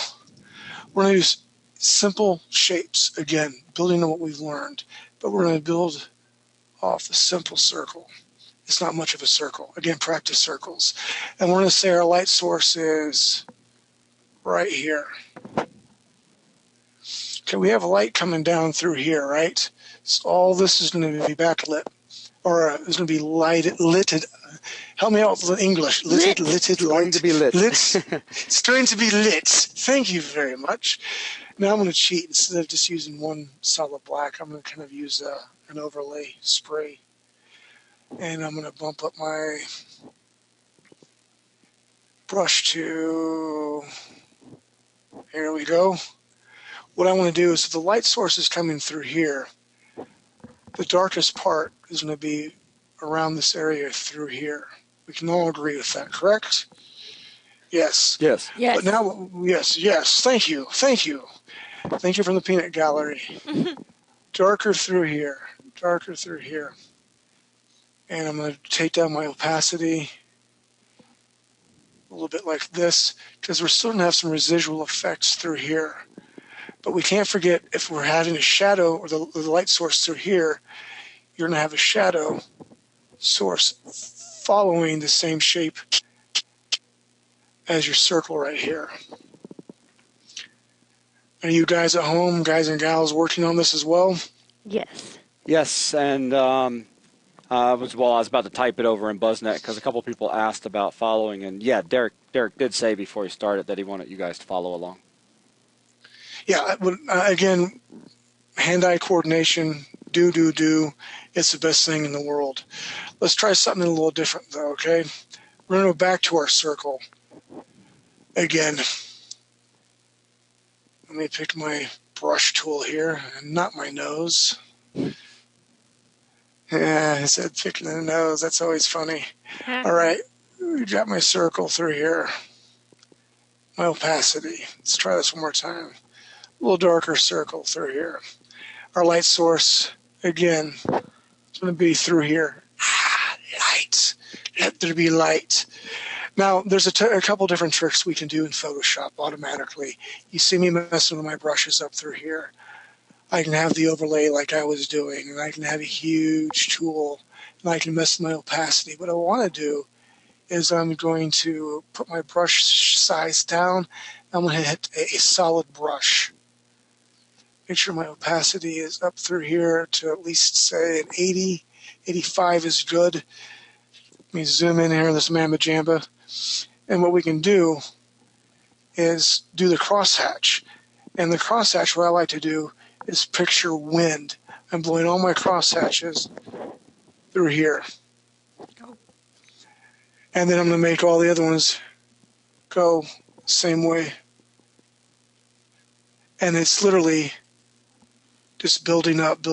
We're going to use simple shapes, again, building on what we've learned. But we're going to build off the simple circle. It's not much of a circle. Again, practice circles. And we're going to say our light source is right here. Okay, we have a light coming down through here, right? So all this is going to be backlit, or it's going to be lighted. Help me out with English. Lighted It's light. going to be lit. It's going to be lit. Thank you very much. Now I'm going to cheat. Instead of just using one solid black, I'm going to kind of use an overlay spray. And I'm going to bump up my brush to, here we go. What I want to do is, if the light source is coming through here, the darkest part is going to be around this area through here. We can all agree with that, correct? Yes. Yes. Yes. But now, yes. Thank you. Thank you from the peanut gallery. Darker through here. And I'm going to take down my opacity a little bit like this, because we're still going to have some residual effects through here. But we can't forget, if we're having a shadow or the light source through here, you're going to have a shadow source following the same shape as your circle right here. Are you guys at home, guys and gals, working on this as well? Yes. Yes, and I was about to type it over in BuzzNet because a couple people asked about following, and yeah, Derek did say before he started that he wanted you guys to follow along. Yeah, again, hand-eye coordination, do. It's the best thing in the world. Let's try something a little different, though, okay? We're going to go back to our circle. Again, let me pick my brush tool here, and not my nose. Yeah, I said picking the nose. That's always funny. All right, we got my circle through here. My opacity. Let's try this one more time. A little darker circle through here. Our light source, again, it's going to be through here. Light. Let there be light. Now, there's a couple different tricks we can do in Photoshop automatically. You see me messing with my brushes up through here. I can have the overlay like I was doing, and I can have a huge tool, and I can mess with my opacity. What I want to do is I'm going to put my brush size down. I'm going to hit a solid brush. Make sure my opacity is up through here to at least, say, an 80. 85 is good. Let me zoom in here, this mamma jamba. And what we can do is do the crosshatch. And the crosshatch, what I like to do is picture wind. I'm blowing all my crosshatches through here. And then I'm going to make all the other ones go the same way. And it's literally just building up.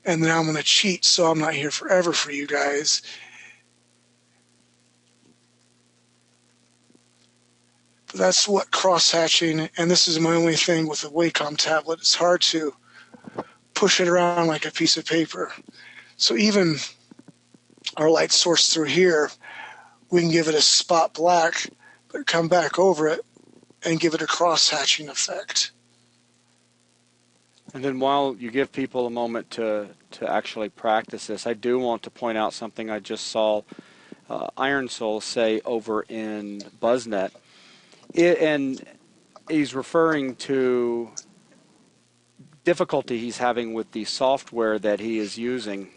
And now I'm going to cheat, so I'm not here forever for you guys. But that's what cross-hatching, and this is my only thing with the Wacom tablet. It's hard to push it around like a piece of paper. So even our light source through here, we can give it a spot black, but come back over it and give it a cross-hatching effect. And then while you give people a moment to actually practice this, I do want to point out something I just saw Iron Soul say over in BuzzNet. And he's referring to difficulty he's having with the software that he is using.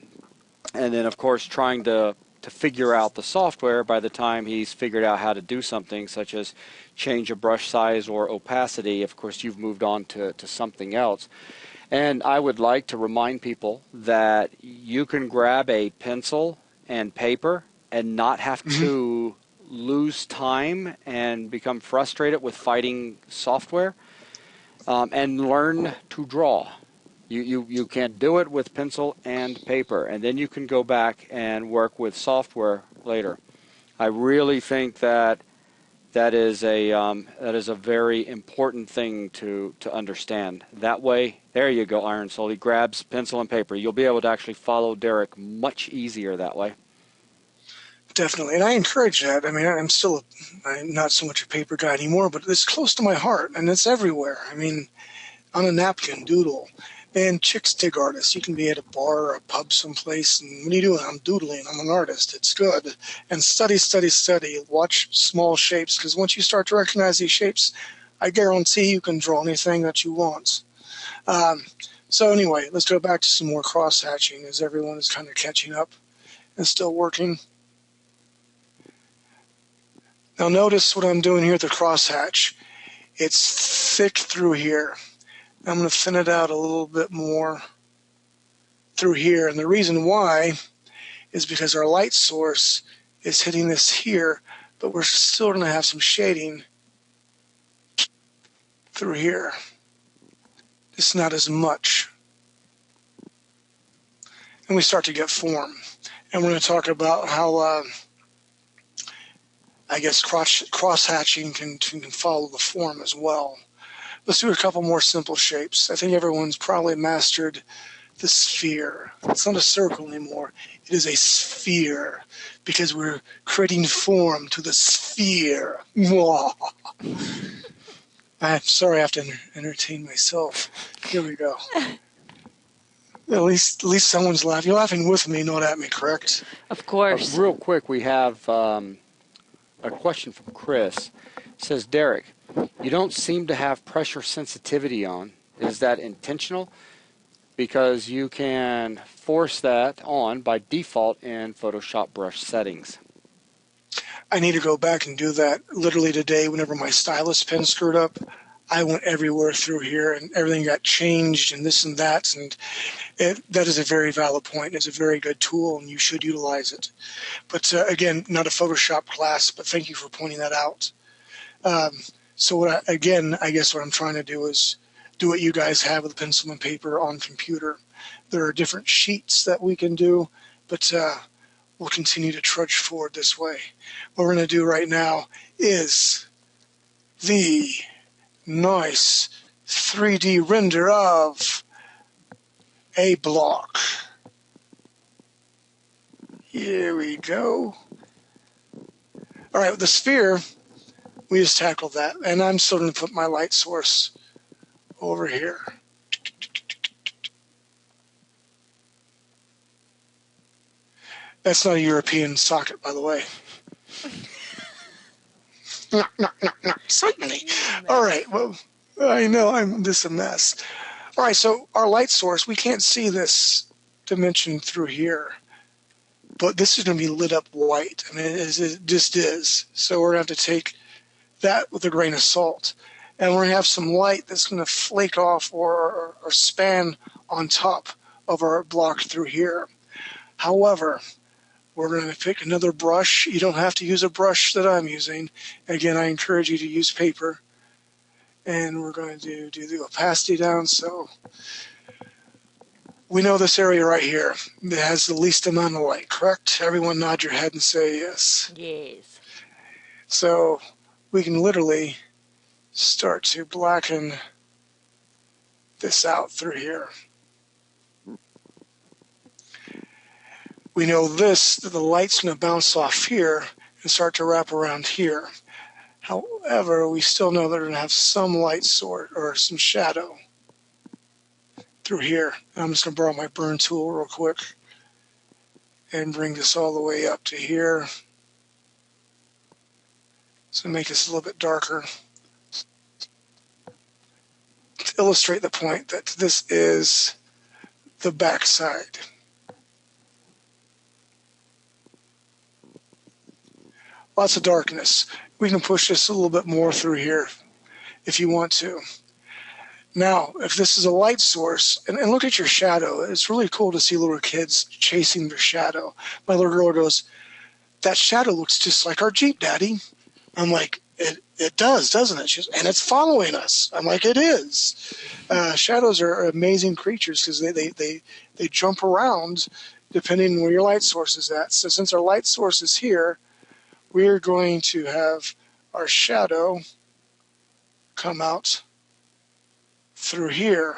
And then, of course, trying to figure out the software by the time he's figured out how to do something such as change a brush size or opacity. Of course, you've moved on to something else. And I would like to remind people that you can grab a pencil and paper and not have to lose time and become frustrated with fighting software, and learn to draw. You can do it with pencil and paper, and then you can go back and work with software later. I really think that is a very important thing to understand. That way, there you go, Iron Soul. He grabs pencil and paper. You'll be able to actually follow Derek much easier that way. Definitely, and I encourage that. I mean, I'm not so much a paper guy anymore, but it's close to my heart, and it's everywhere. I mean, on a napkin, doodle. And chicks dig artists. You can be at a bar or a pub someplace, and what are you doing? I'm doodling. I'm an artist. It's good. And study, study, study. Watch small shapes, because once you start to recognize these shapes, I guarantee you can draw anything that you want. So anyway, let's go back to some more cross-hatching as everyone is kind of catching up and still working. Now notice what I'm doing here at the crosshatch. It's thick through here. I'm going to thin it out a little bit more through here. And the reason why is because our light source is hitting this here, but we're still going to have some shading through here. It's not as much. And we start to get form. And we're going to talk about how, I guess, cross-hatching can follow the form as well. Let's do a couple more simple shapes. I think everyone's probably mastered the sphere. It's not a circle anymore. It is a sphere because we're creating form to the sphere. I'm sorry I have to entertain myself. Here we go. At least someone's laughing. You're laughing with me, not at me, correct? Of course. Real quick, we have a question from Chris. It says, Derek, you don't seem to have pressure sensitivity on. Is that intentional? Because you can force that on by default in Photoshop brush settings. I need to go back and do that. Literally today, whenever my stylus pen screwed up, I went everywhere through here and everything got changed and this and that. And that is a very valid point. It's a very good tool and you should utilize it. But again, not a Photoshop class, but thank you for pointing that out. So I guess what I'm trying to do is do what you guys have with pencil and paper on computer. There are different sheets that we can do, but we'll continue to trudge forward this way. What we're going to do right now is the nice 3D render of a block. Here we go. All right, with the sphere, we just tackled that, and I'm still going to put my light source over here. That's not a European socket, by the way. No, certainly. All right, well, I know I'm just a mess. All right, so our light source, we can't see this dimension through here, but this is going to be lit up white. I mean, it just is. So we're going to have to take that with a grain of salt. And we're going to have some light that's going to flake off or span on top of our block through here. However, we're going to pick another brush. You don't have to use a brush that I'm using. Again, I encourage you to use paper. And we're going to do the opacity down. So we know this area right here that has the least amount of light, correct? Everyone nod your head and say yes. Yes. So we can literally start to blacken this out through here. We know that the light's going to bounce off here and start to wrap around here. However, we still know that we're going to have some light source or some shadow through here. I'm just going to borrow my burn tool real quick and bring this all the way up to here. So make this a little bit darker. To illustrate the point that this is the back side. Lots of darkness. We can push this a little bit more through here if you want to. Now, if this is a light source, and look at your shadow. It's really cool to see little kids chasing their shadow. My little girl goes, "That shadow looks just like our Jeep, Daddy." I'm like, it does, doesn't it? She goes, "And it's following us." I'm like, it is. Shadows are amazing creatures because they jump around depending on where your light source is at. So since our light source is here, we're going to have our shadow come out through here.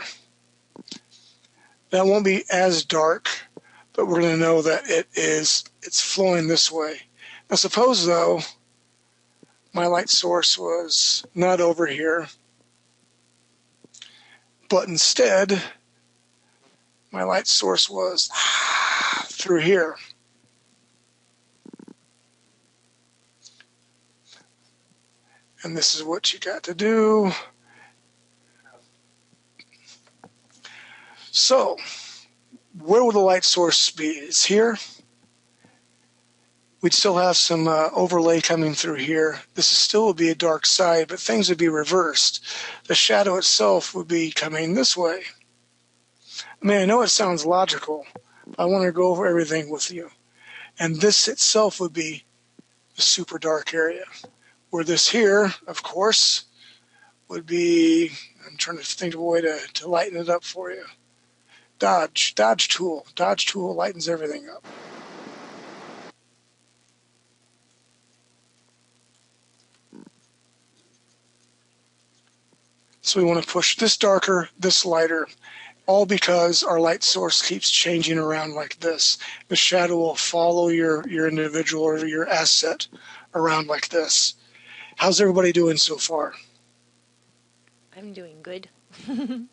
That won't be as dark, but we're going to know that it's flowing this way. Now suppose, though, my light source was not over here, but instead my light source was through here. And this is what you got to do. So, where will the light source be? It's here. We'd still have some overlay coming through here. This is still would be a dark side, but things would be reversed. The shadow itself would be coming this way. I mean, I know it sounds logical. I want to go over everything with you. And this itself would be the super dark area. Where this here, of course, would be, I'm trying to think of a way to lighten it up for you. Dodge tool. Dodge tool lightens everything up. So we want to push this darker, this lighter, all because our light source keeps changing around like this. The shadow will follow your individual or your asset around like this. How's everybody doing so far? I'm doing good. Now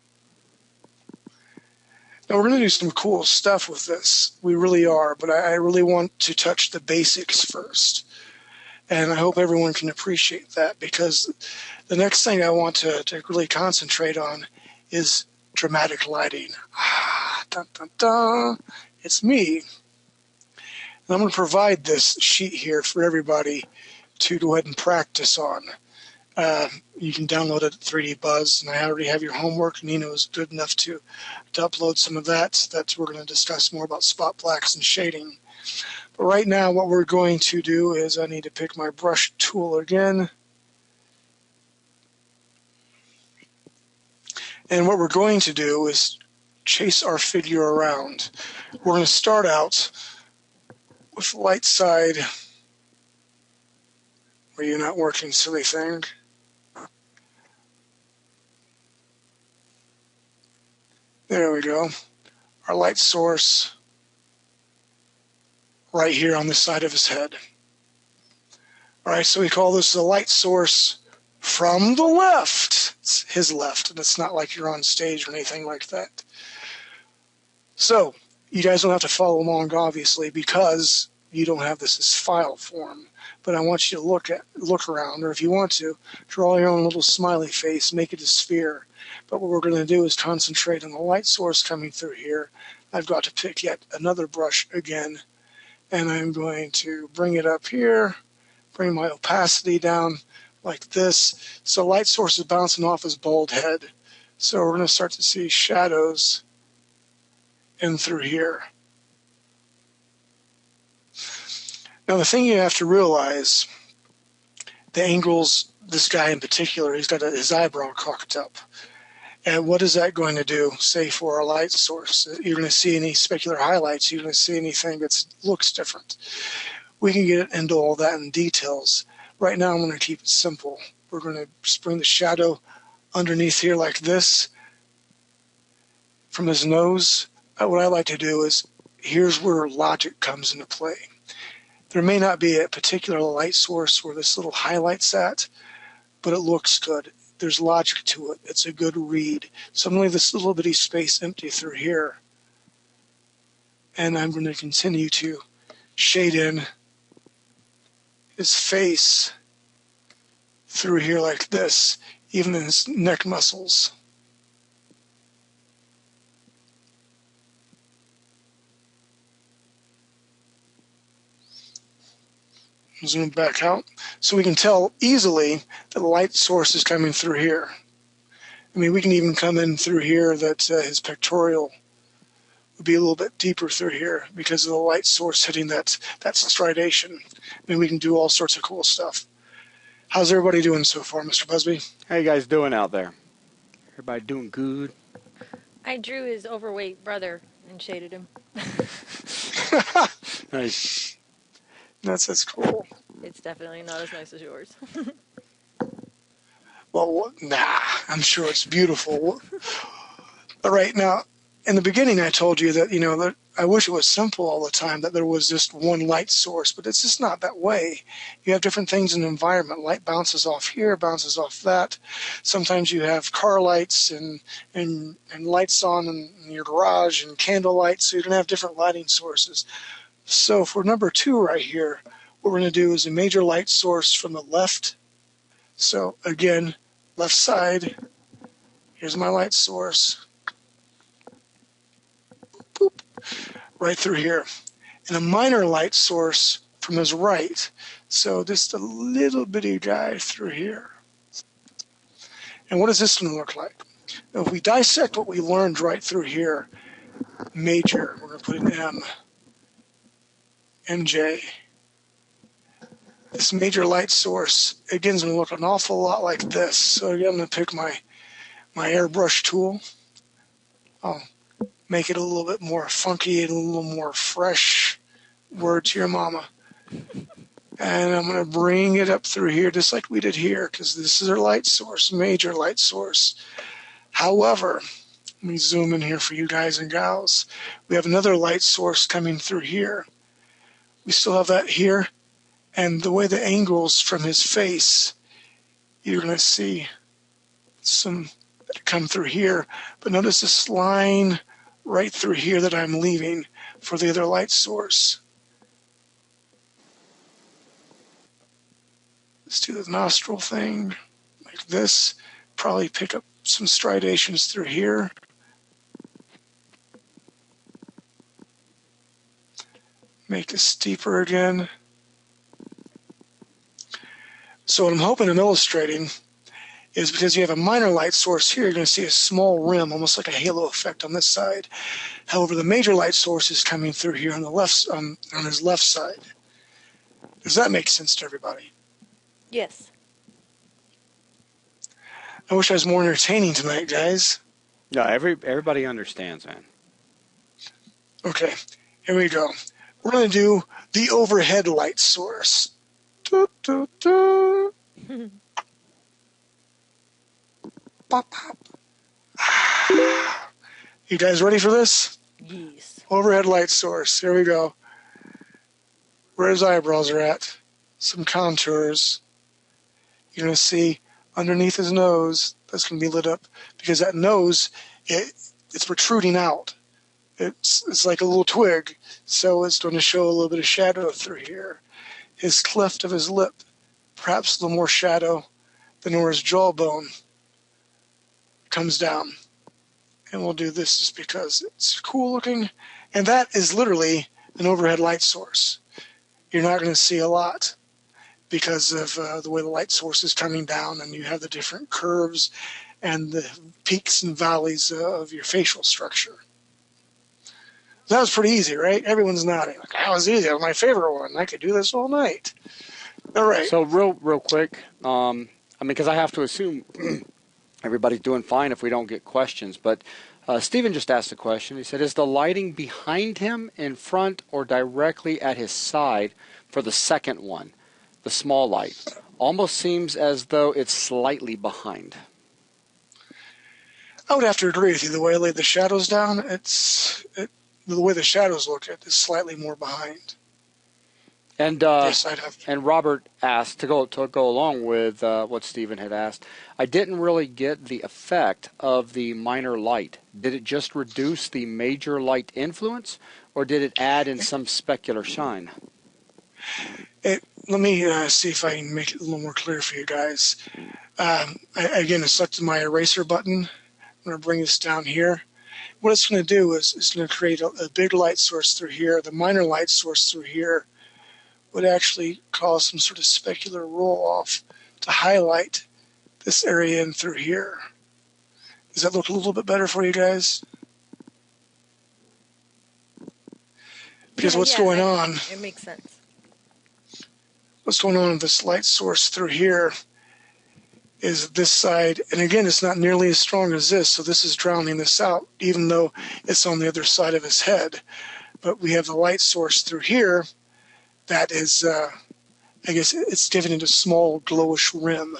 we're going to do some cool stuff with this. We really are, but I really want to touch the basics first. And I hope everyone can appreciate that, because the next thing I want to really concentrate on is dramatic lighting. Dun, dun, dun. It's me. And I'm going to provide this sheet here for everybody to go ahead and practice on. You can download it at 3D Buzz, and I already have your homework. Nina was good enough to upload some of that. So that's we're going to discuss more about spot blacks and shading. But right now what we're going to do is I need to pick my brush tool again. And what we're going to do is chase our figure around. We're going to start out with the light side. Were you not working, silly thing? There we go. Our light source right here on the side of his head. All right, so we call this the light source from the left. It's his left, and it's not like you're on stage or anything like that. So you guys don't have to follow along, obviously, because you don't have this as file form. But I want you to look around, or if you want to, draw your own little smiley face, make it a sphere. But what we're going to do is concentrate on the light source coming through here. I've got to pick yet another brush again, and I'm going to bring it up here, bring my opacity down like this. So light source is bouncing off his bald head. So we're going to start to see shadows in through here. Now the thing you have to realize, the angles, this guy in particular, he's got his eyebrow cocked up. And what is that going to do, say, for our light source? You're going to see any specular highlights. You're going to see anything that looks different. We can get into all that in details. Right now I'm going to keep it simple. We're going to bring the shadow underneath here like this from his nose. What I like to do is, here's where logic comes into play. There may not be a particular light source where this little highlight's at, but it looks good. There's logic to it. It's a good read. So I'm going to leave this little bitty space empty through here. And I'm going to continue to shade in his face through here like this, even in his neck muscles. Zoom back out so we can tell easily that the light source is coming through here. I mean, we can even come in through here that his pectoral would be a little bit deeper through here because of the light source hitting that stridation. I mean, we can do all sorts of cool stuff. How's everybody doing so far, Mr. Busby? How you guys doing out there? Everybody doing good? I drew his overweight brother and shaded him. Nice. That's cool. It's definitely not as nice as yours. Well, nah, I'm sure it's beautiful. All right, now, in the beginning I told you that, I wish it was simple all the time, that there was just one light source, but it's just not that way. You have different things in the environment. Light bounces off here, bounces off that. Sometimes you have car lights and lights on in your garage and candle lights, so you're going to have different lighting sources. So for number 2 right here, what we're going to do is a major light source from the left. So again, left side, here's my light source. Boop, right through here. And a minor light source from his right. So just a little bitty guy through here. And what does this one look like? Now, if we dissect what we learned right through here, major, we're going to put an M, MJ. This major light source, again, is going to look an awful lot like this. So again, I'm going to pick my airbrush tool. I'll make it a little bit more funky and a little more fresh. Word to your mama. And I'm going to bring it up through here just like we did here, because this is our light source, major light source. However, let me zoom in here for you guys and gals. We have another light source coming through here. We still have that here. And the way the angles from his face, you're going to see some that come through here. But notice this line right through here that I'm leaving for the other light source. Let's do the nostril thing like this. Probably pick up some striations through here. Make this steeper again. So what I'm hoping I'm illustrating is, because you have a minor light source here, you're going to see a small rim, almost like a halo effect on this side. However, the major light source is coming through here on the left, on his left side. Does that make sense to everybody? Yes. I wish I was more entertaining tonight, guys. Yeah, everybody understands, man. Okay, here we go. We're going to do the overhead light source. Pop, pop. You guys ready for this? Yes. Overhead light source. Here we go. Where his eyebrows are at. Some contours. You're going to see underneath his nose, that's going to be lit up, because that nose, it's protruding out. It's like a little twig, so it's going to show a little bit of shadow through here. His cleft of his lip, perhaps a little more shadow than where his jawbone comes down. And we'll do this just because it's cool looking. And that is literally an overhead light source. You're not going to see a lot because of the way the light source is coming down, and you have the different curves and the peaks and valleys of your facial structure. That was pretty easy, right? Everyone's nodding. Like, that was easy. That was my favorite one. I could do this all night. All right. So real quick, because I have to assume everybody's doing fine if we don't get questions. But Stephen just asked a question. He said, is the lighting behind him, in front, or directly at his side for the second one, the small light? Almost seems as though it's slightly behind. I would have to agree with you. The way I laid the shadows down, the way the shadows look, it is slightly more behind. And yes, I'd have. And Robert asked to go along with what Stephen had asked. I didn't really get the effect of the minor light. Did it just reduce the major light influence, or did it add in some specular shine? Let me see if I can make it a little more clear for you guys. Again, I selected my eraser button. I'm going to bring this down here. What it's going to do is it's going to create a big light source through here. The minor light source through here would actually cause some sort of specular roll-off to highlight this area in through here. Does that look a little bit better for you guys? Because what's going on... It makes sense. What's going on with this light source through here is this side, and again, it's not nearly as strong as this, so this is drowning this out, even though it's on the other side of his head. But we have the light source through here that is, I guess it's giving it a small glowish rim.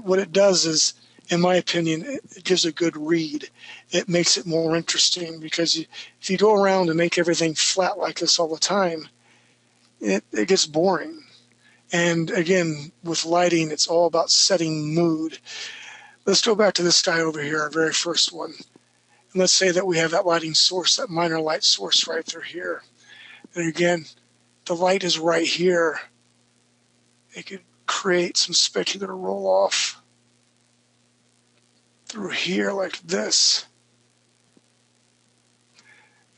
What it does is in my opinion, it gives a good read. It makes it more interesting because if you go around and make everything flat like this all the time, it gets boring. And again, with lighting, it's all about setting mood. Let's go back to this guy over here, our very first one. And let's say that we have that lighting source, that minor light source right through here. And again, the light is right here. It could create some specular roll-off through here like this.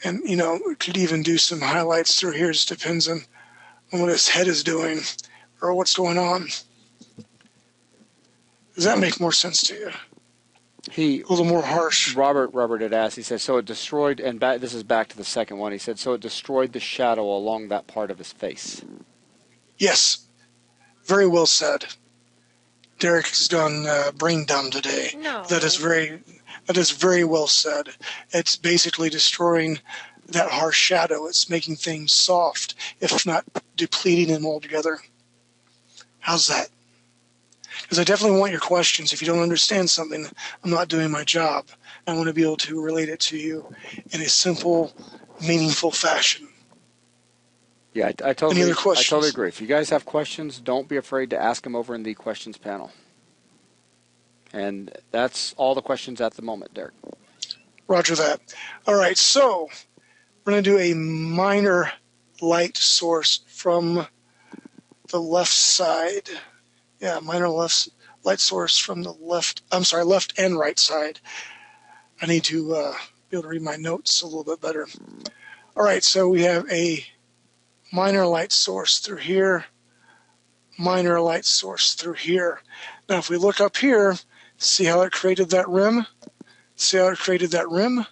And, you know, it could even do some highlights through here. It just depends on what his head is doing or what's going on. Does that make more sense to you? A little more harsh. Robert had asked, he said, so it destroyed, and this is back to the second one, he said, so it destroyed the shadow along that part of his face. Yes, very well said. Derek has gone brain dumb today. No. That is very well said. It's basically destroying that harsh shadow. It's making things soft, if not depleting them altogether. How's that? Because I definitely want your questions. If you don't understand something, I'm not doing my job. I want to be able to relate it to you in a simple, meaningful fashion. Yeah, I totally agree. If you guys have questions, don't be afraid to ask them over in the questions panel. And that's all the questions at the moment, Derek. Roger that. All right, so we're going to do a minor light source from the left side. Yeah, minor light source from the left and right side. I need to be able to read my notes a little bit better. All right, so we have a minor light source through here, minor light source through here. Now, if we look up here, see how it created that rim? See how it created that rim?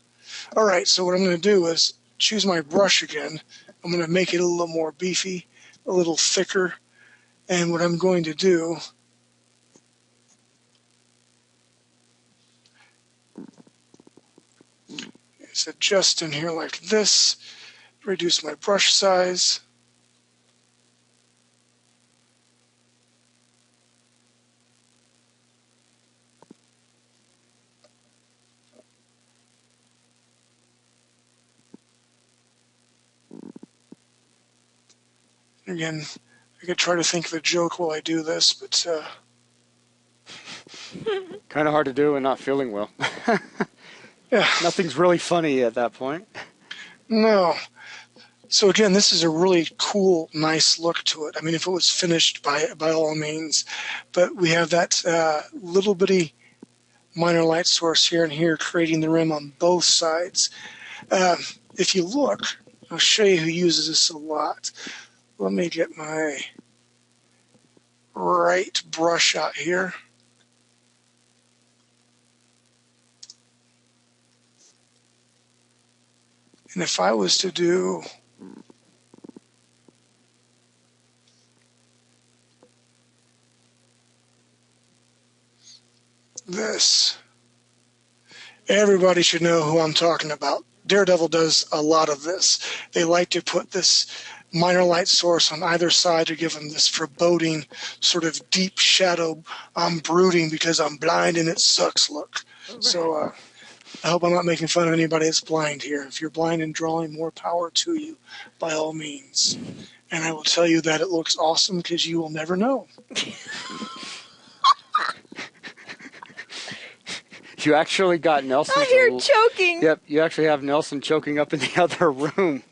All right, so what I'm going to do is choose my brush again. I'm going to make it a little more beefy, a little thicker. And what I'm going to do is adjust in here like this, reduce my brush size. Again, I could try to think of a joke while I do this, but kind of hard to do and not feeling well. yeah. Nothing's really funny at that point. No. So again, this is a really cool, nice look to it. I mean, if it was finished by all means, but we have that little bitty minor light source here and here creating the rim on both sides. If you look, I'll show you who uses this a lot. Let me get my right brush out here. And if I was to do this, everybody should know who I'm talking about. Daredevil does a lot of this. They like to put this minor light source on either side to give them this foreboding sort of deep shadow. I'm brooding because I'm blind and it sucks look. Right. So I hope I'm not making fun of anybody that's blind here. If you're blind and drawing, more power to you, by all means. And I will tell you that it looks awesome because you will never know. You actually got Nelson. I hear choking. Yep, you actually have Nelson choking up in the other room.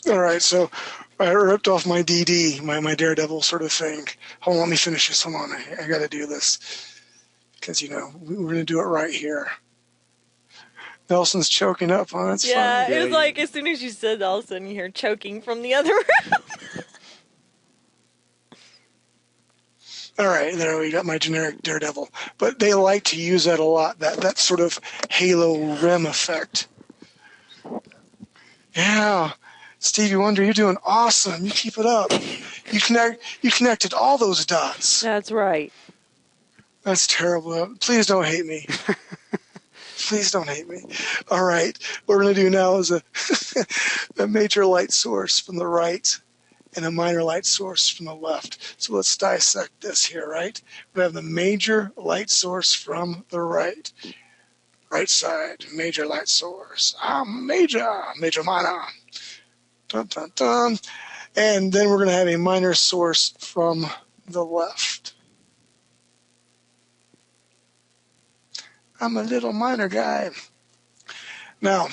All right, so I ripped off my DD, my Daredevil sort of thing. Hold on, let me finish this. Hold on, I got to do this. Because, you know, we're going to do it right here. Nelson's choking up on it. Yeah, fine. it was like as soon as you said all of a sudden you hear choking from the other room. All right, there we got my generic Daredevil. But they like to use that a lot, that sort of halo rim effect. Yeah. Stevie Wonder, you're doing awesome. You keep it up. You connected all those dots. That's right. That's terrible. Please don't hate me. Please don't hate me. All right. What we're going to do now is a major light source from the right and a minor light source from the left. So let's dissect this here, right? We have the major light source from the right. Right side, major light source. Major minor. Dun, dun, dun. And then we're going to have a minor source from the left. I'm a little minor guy. Now,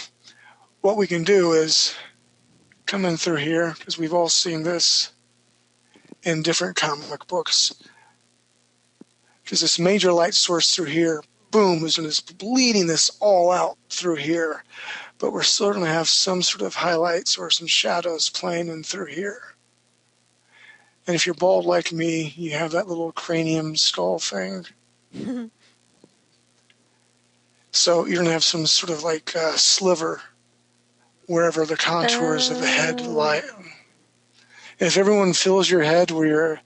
what we can do is come in through here, because we've all seen this in different comic books. Because this major light source through here, boom, is just bleeding this all out through here. But we're still going to have some sort of highlights or some shadows playing in through here. And if you're bald like me, you have that little cranium skull thing. So you're going to have some sort of like sliver wherever the contours of the head lie. And if everyone fills your head where you're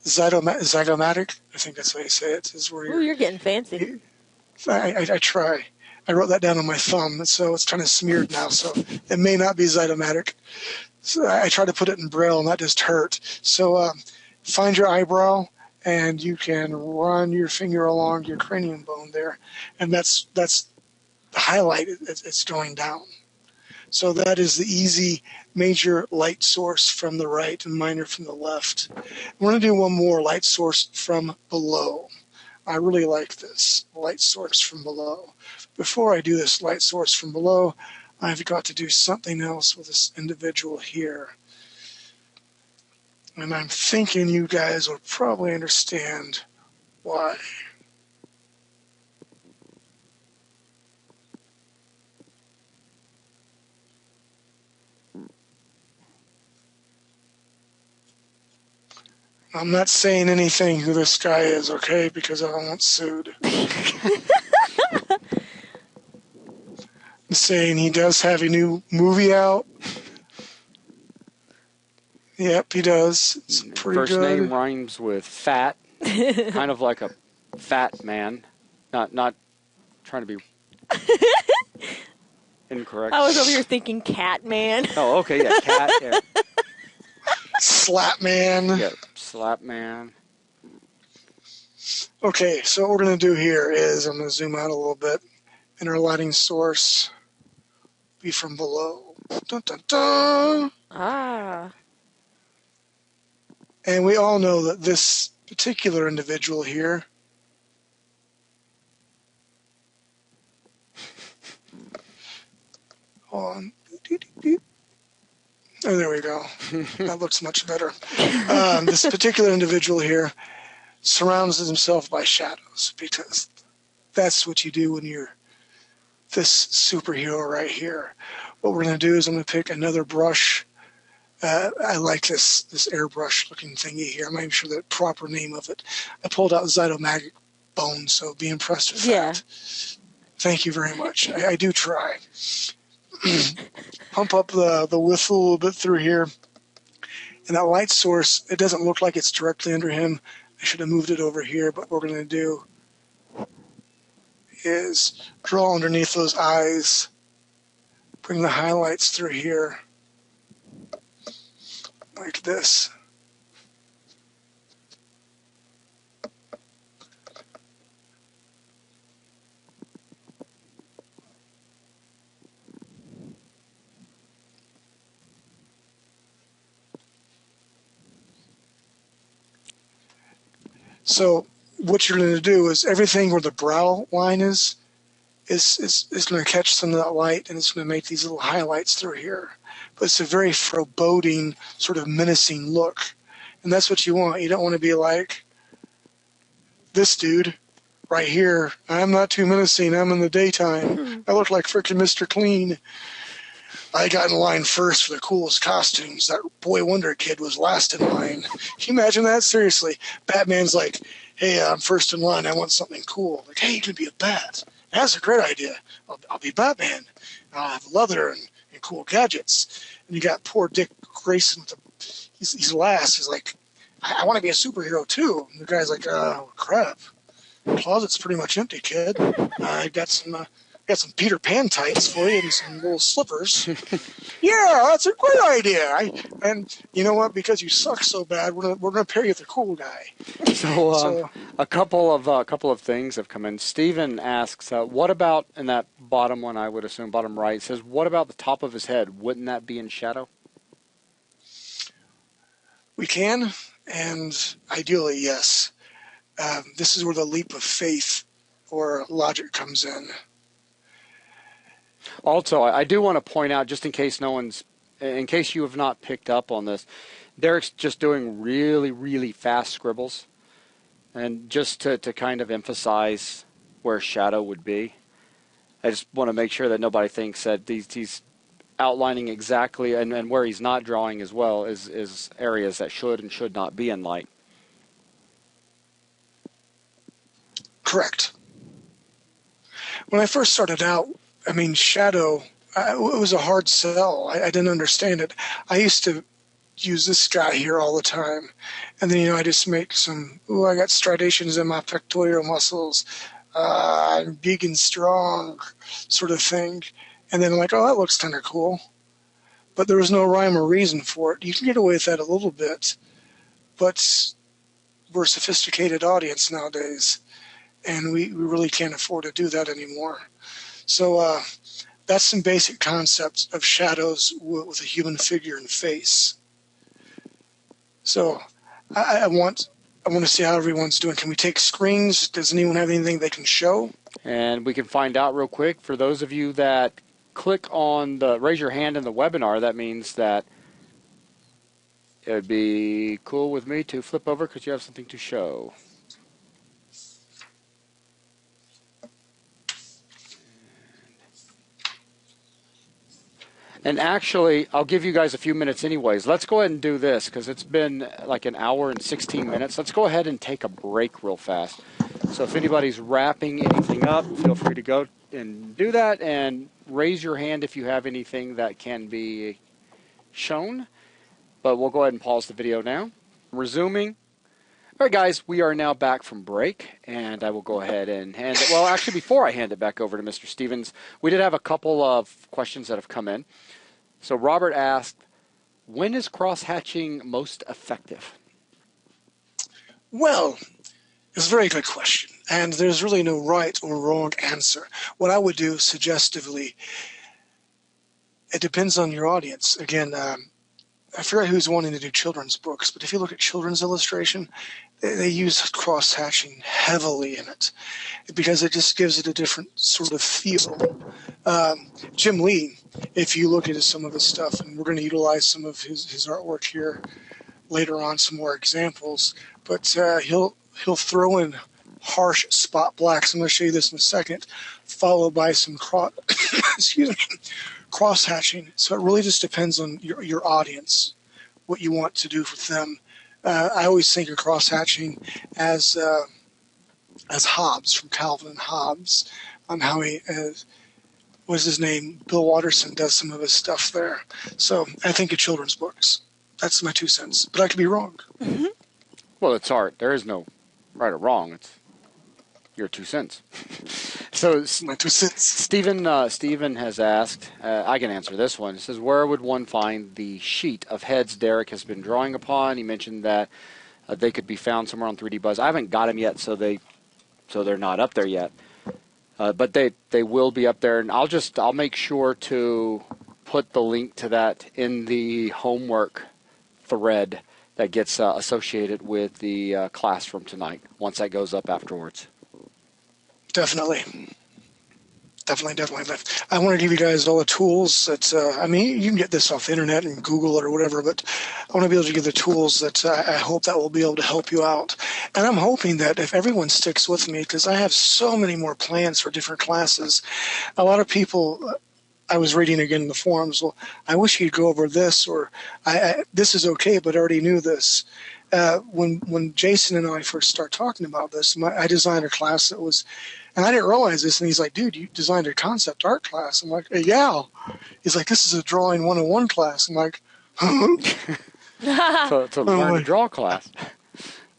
zygomatic, I think that's how you say it, is where Ooh, you're getting fancy. I try. I wrote that down on my thumb, so it's kind of smeared now, so it may not be zygomatic. So I try to put it in Braille, not just hurt. So find your eyebrow, and you can run your finger along your cranium bone there, and that's the highlight. It's going down. So that is the easy major light source from the right and minor from the left. We're going to do one more light source from below. I really like this light source from below. Before I do this light source from below, I've got to do something else with this individual here. And I'm thinking you guys will probably understand why. I'm not saying anything who this guy is, okay, because I don't want sued. I'm saying he does have a new movie out. Yep, he does. It's pretty First good. name rhymes with fat, kind of like a fat man. Not trying to be incorrect. I was over here thinking cat man. Oh, okay, yeah, cat. Yeah, Slap man. yeah, slap man. Okay, so what we're going to do here is I'm going to zoom out a little bit, and our lighting source be from below. Dun, dun, dun. Ah. And we all know that this particular individual here on. Oh, there we go. That looks much better. This particular individual here surrounds himself by shadows, because that's what you do when you're this superhero right here. What we're going to do is I'm going to pick another brush. I like this airbrush looking thingy here. I'm not even sure the proper name of it. I pulled out zygomatic bone, so be impressed with that. Thank you very much. I do try. Pump up the width a little bit through here. And that light source, it doesn't look like it's directly under him. I should have moved it over here, but what we're going to do is draw underneath those eyes, bring the highlights through here, like this. So what you're going to do is everything where the brow line is going to catch some of that light, and it's going to make these little highlights through here. But it's a very foreboding, sort of menacing look. And that's what you want. You don't want to be like this dude right here. I'm not too menacing. I'm in the daytime. I look like frickin' Mr. Clean. I got in line first for the coolest costumes. That Boy Wonder kid was last in line. Can you imagine that? Seriously. Batman's like, hey, I'm first in line. I want something cool. Like, hey, you can be a bat. That's a great idea. I'll be Batman. I'll have leather and cool gadgets. And you got poor Dick Grayson. He's last. He's like, I want to be a superhero too. And the guy's like, oh, crap. The closet's pretty much empty, kid. I got some... got some Peter Pan tights for you and some little slippers. Yeah, that's a great idea. And you know what? Because you suck so bad, we're gonna pair you with a cool guy. So, a couple of things have come in. Stephen asks, what about in that bottom one? I would assume bottom right says, what about the top of his head? Wouldn't that be in shadow? We can, and ideally, yes. This is where the leap of faith or logic comes in. Also, I do want to point out, just in case in case you have not picked up on this, Derek's just doing really, really fast scribbles, and just to kind of emphasize where shadow would be. I just want to make sure that nobody thinks that he's outlining exactly, and where he's not drawing as well is areas that should and should not be in light. Correct. When I first started out, I mean, shadow, it was a hard sell. I didn't understand it. I used to use this strat here all the time. And then, I just make I got striations in my pectoral muscles. I'm big and strong sort of thing. And then I'm like, oh, that looks kind of cool. But there was no rhyme or reason for it. You can get away with that a little bit. But we're a sophisticated audience nowadays. And we really can't afford to do that anymore. So that's some basic concepts of shadows with a human figure and face. So I want to see how everyone's doing. Can we take screens? Does anyone have anything they can show? And we can find out real quick. For those of you that click on raise your hand in the webinar, that means that it would be cool with me to flip over because you have something to show. And actually, I'll give you guys a few minutes anyways. Let's go ahead and do this because it's been like an hour and 16 minutes. Let's go ahead and take a break real fast. So if anybody's wrapping anything up, feel free to go and do that, and raise your hand if you have anything that can be shown. But we'll go ahead and pause the video now. Resuming. All right, guys, we are now back from break, and I will go ahead and hand it. Well, actually, before I hand it back over to Mr. Stevens, we did have a couple of questions that have come in. So Robert asked, when is cross-hatching most effective? Well, it's a very good question, and there's really no right or wrong answer. What I would do suggestively, it depends on your audience. Again, I forget who's wanting to do children's books, but if you look at children's illustration, they use cross-hatching heavily in it because it just gives it a different sort of feel. Jim Lee, if you look at some of his stuff, and we're going to utilize some of his artwork here later on, some more examples, but he'll throw in harsh spot blacks. I'm going to show you this in a second, followed by some cross-hatching. So it really just depends on your audience, what you want to do with them. I always think of cross-hatching as Hobbes, from Calvin and Hobbes, on how he, what's his name, Bill Watterson does some of his stuff there. So I think of children's books. That's my 2 cents, but I could be wrong. Mm-hmm. Well, it's art. There is no right or wrong. It's your 2 cents. So My 2 cents. Stephen has asked, I can answer this one. It says, where would one find the sheet of heads Derek has been drawing upon? He mentioned that they could be found somewhere on 3D Buzz. I haven't got them yet, so they're not up there yet. But they will be up there, and I'll make sure to put the link to that in the homework thread that gets associated with the class from tonight once that goes up afterwards. Definitely. I want to give you guys all the tools that, you can get this off the internet and Google it or whatever, but I want to be able to give the tools that I hope that will be able to help you out. And I'm hoping that if everyone sticks with me, because I have so many more plans for different classes, a lot of people, I was reading again in the forums, well, I wish you'd go over this, or this is okay, but I already knew this. When Jason and I first started talking about this, I designed a class that was, and I didn't realize this, and he's like, dude, you designed a concept art class. I'm like, yeah. He's like, this is a drawing 101 class. I'm like, huh? So it's a learn to draw class.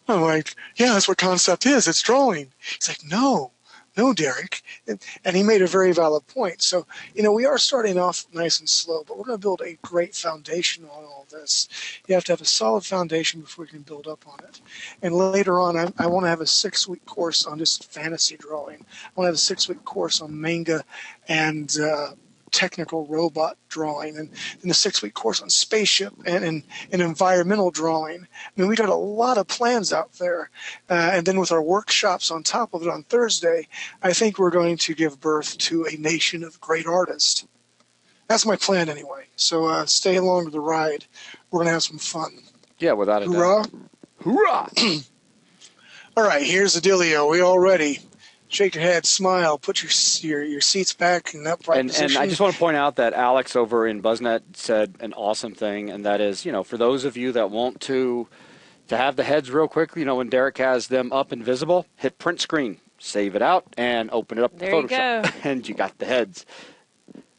I'm like, yeah, that's what concept is. It's drawing. He's like, no, no, Derek. And he made a very valid point. So, we are starting off nice and slow, but we're going to build a great foundation on all this. You have to have a solid foundation before you can build up on it. And later on, I want to have a 6-week course on just fantasy drawing. I want to have a 6-week course on manga and technical robot drawing, and then a 6-week course on spaceship and environmental drawing. I mean, we got a lot of plans out there. And then with our workshops on top of it on Thursday, I think we're going to give birth to a nation of great artists. That's my plan anyway. So stay along for the ride. We're going to have some fun. Yeah, without a Hoorah. doubt. Hoorah! All right, here's the dealio. We all ready? Shake your head, smile, put your seats back in upright position. And I just want to point out that Alex over in BuzzNet said an awesome thing, and that is, for those of you that want to have the heads real quickly, when Derek has them up and visible, hit print screen, save it out, and open it up in There you Photoshop. go. And you got the heads.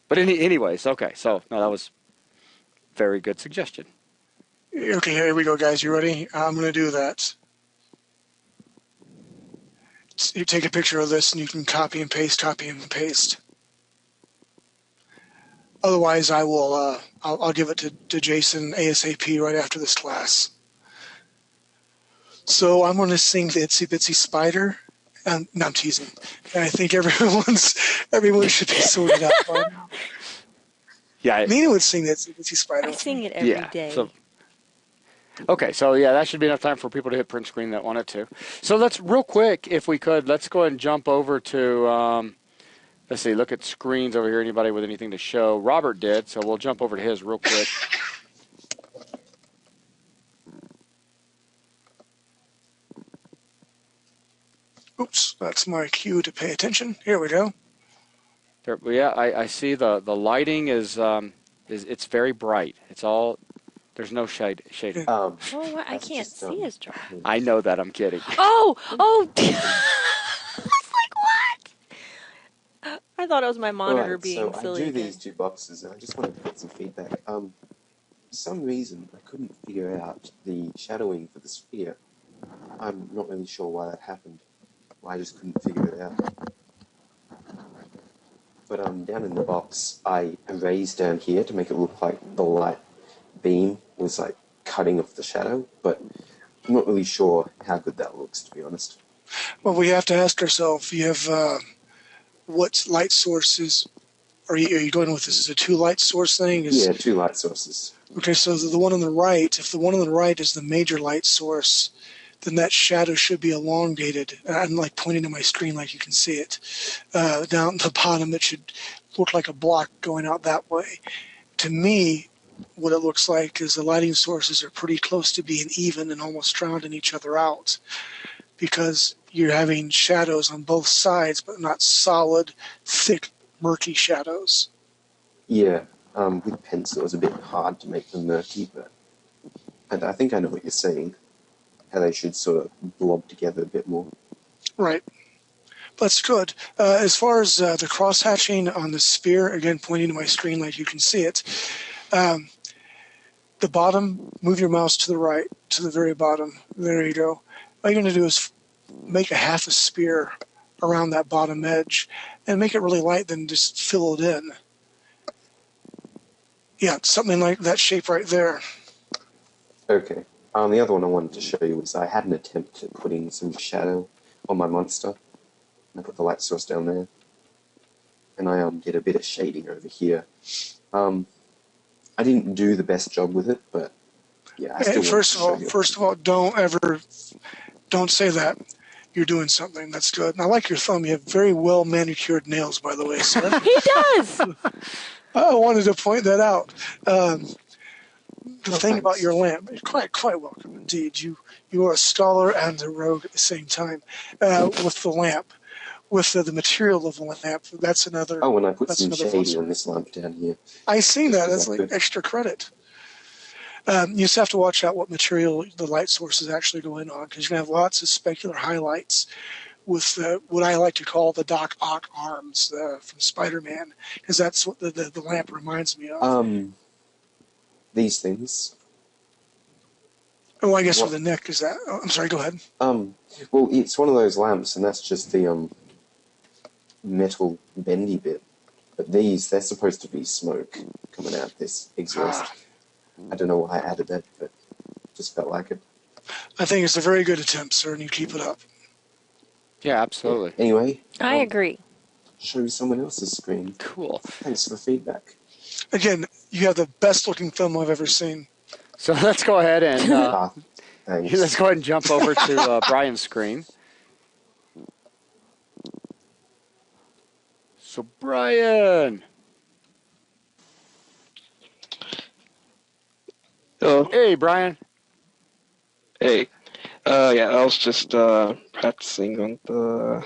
But anyways, okay, so no, that was a very good suggestion. Okay, here we go, guys. You ready? I'm going to do that. You take a picture of this and you can copy and paste. Otherwise, I will. I'll give it to Jason ASAP right after this class. So I'm going to sing the Itsy Bitsy Spider. No, I'm teasing. And I think everyone should be sorted out by now. Yeah, Nina would sing the Itsy Bitsy Spider. I sing it every day. So, okay, so yeah, that should be enough time for people to hit print screen that want it to. So let's, real quick, if we could, let's go ahead and jump over to, let's see, look at screens over here. Anybody with anything to show? Robert did, so we'll jump over to his real quick. Oops, that's my cue to pay attention. Here we go. There, yeah, I see the lighting is it's very bright. It's all, there's no shading. Oh, I can't see his drawing. I know that. I'm kidding. Oh! I was like, what? I thought it was my monitor being silly. I do again. these 2 boxes, and I just wanted to get some feedback. For some reason, I couldn't figure out the shadowing for the sphere. I'm not really sure why that happened. I just couldn't figure it out. But down in the box, I erased down here to make it look like the light beam was like cutting off the shadow, but I'm not really sure how good that looks, to be honest. Well, we have to ask ourselves, you have what light sources are you going with? This is a 2 light source thing? Yeah, 2 light sources. Okay, so the one on the right, if the one on the right is the major light source, then that shadow should be elongated. I'm like pointing to my screen like you can see it. Down at the bottom, it should look like a block going out that way. To me, what it looks like is the lighting sources are pretty close to being even and almost rounding each other out, because you're having shadows on both sides, but not solid, thick, murky shadows. Yeah, with pencil it was a bit hard to make them murky, but I think I know what you're saying. How they should sort of blob together a bit more. Right. That's good. As far as the cross-hatching on the sphere, again, pointing to my screen like you can see it, the bottom, move your mouse to the right, to the very bottom. There you go. All you're going to do is make a half a sphere around that bottom edge and make it really light, then just fill it in. Yeah, something like that shape right there. Okay. The other one I wanted to show you was I had an attempt at putting some shadow on my monster. I put the light source down there. And I did a bit of shading over here. I didn't do the best job with it, but yeah, I still First of all, don't say that. You're doing something. That's good. And I like your thumb. You have very well manicured nails, by the way, sir. He does! I wanted to point that out. The thing about your lamp, quite welcome indeed. You are a scholar and a rogue at the same time. With the lamp, with the material of the lamp, that's another. Oh, and I put some another shading on this lamp down here. I seen that. That's like extra credit. You just have to watch out what material the light source is actually going on, because you're going to have lots of specular highlights with what I like to call the Doc Ock arms from Spider-Man, because that's what the lamp reminds me of. These things. Oh, I guess with the neck is that. Oh, I'm sorry. Go ahead. Well, it's one of those lamps, and that's just the metal bendy bit. But these, they're supposed to be smoke coming out this exhaust. I don't know why I added that, but just felt like it. I think it's a very good attempt, sir, and you keep it up. Yeah, absolutely. Anyway, I agree. show someone else's screen. Cool. Thanks for the feedback. Again, you have the best looking film I've ever seen. So let's go ahead and Thanks. let's go ahead and jump over to Brian's screen. So Brian. Hello. Hey, Brian. Hey. Yeah, I was just practicing on the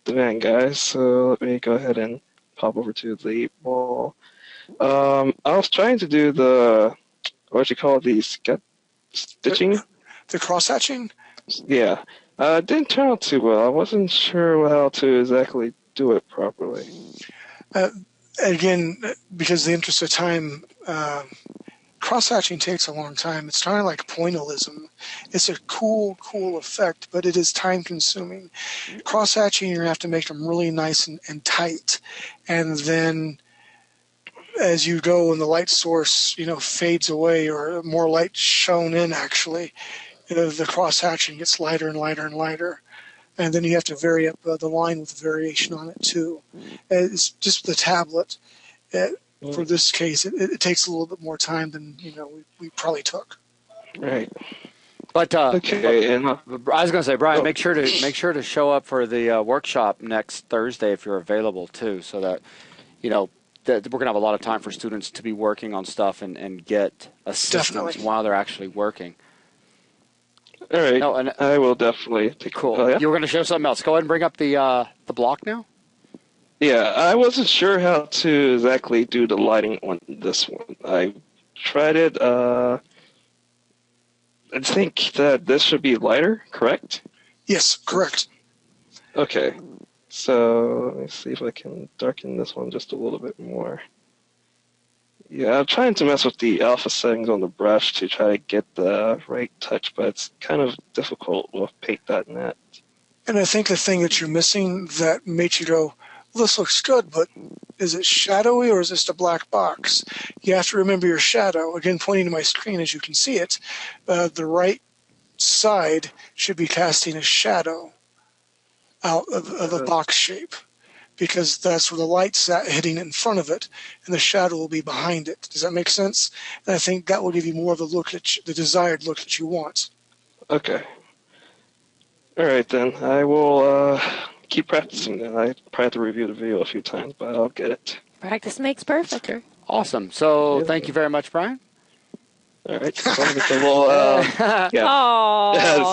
van guys, so let me go ahead and pop over to the wall. I was trying to do the stitching? The cross-hatching? Yeah. It didn't turn out too well. I wasn't sure how to exactly do it properly. Again, because of the interest of time, cross-hatching takes a long time. It's kind of like pointillism. It's a cool effect, but it is time-consuming. Cross-hatching, you're going to have to make them really nice and tight. And then as you go and the light source, fades away or more light shown in, actually, the cross-hatching gets lighter and lighter and lighter. And then you have to vary up the line with variation on it, too. It's just the tablet. For this case, it takes a little bit more time than we probably took. Right. But Okay. And I was going to say, Brian, make sure to show up for the workshop next Thursday if you're available too, so that that we're going to have a lot of time for students to be working on stuff and get assistance Definitely. while they're actually working. all right. No, and I will definitely take. cool. Oh, yeah? You were going to show something else. Go ahead and bring up the block now. Yeah, I wasn't sure how to exactly do the lighting on this one. I tried it. I think that this should be lighter, correct? Yes, correct. Okay. So let me see if I can darken this one just a little bit more. Yeah, I'm trying to mess with the alpha settings on the brush to try to get the right touch, but it's kind of difficult with paint.net. And I think the thing that you're missing that makes you go, well, this looks good, but is it shadowy or is this a black box? You have to remember your shadow. Again, pointing to my screen as you can see it, the right side should be casting a shadow out of a box shape, because that's where the light's hitting in front of it, and the shadow will be behind it. Does that make sense? And I think that will give you more of the desired look that you want. Okay. All right, then. I will keep practicing then. I probably have to review the video a few times, but I'll get it. Practice makes perfect. Okay. Awesome. So Yeah. thank you very much, Brian. All right. So well, yeah. Aww.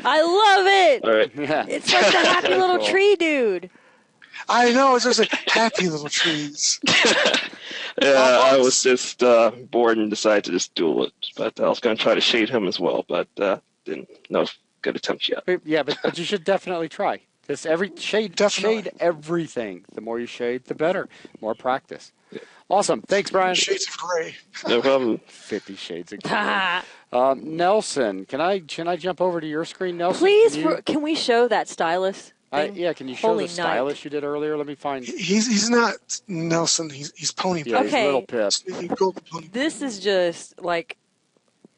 I love it. All right. Yeah. It's like the happy little Cool. tree dude. I know, it's just like happy little trees. Yeah, I was just bored and decided to just duel it. But I was going to try to shade him as well, but didn't. No good attempts yet. Yeah, but you should definitely try. Just shade everything. The more you shade, the better. More practice. Yeah. Awesome. Thanks, Brian. Shades of gray. No problem. 50 Shades of Grey. Ah. Nelson, can I jump over to your screen, Nelson? Please, can we show that stylus? Yeah, can you show Holy the stylus you did earlier? Let me find. He's not Nelson. He's Pony Yeah, Pip. he's Okay. Little Pip. He's Golden Pony. This is just like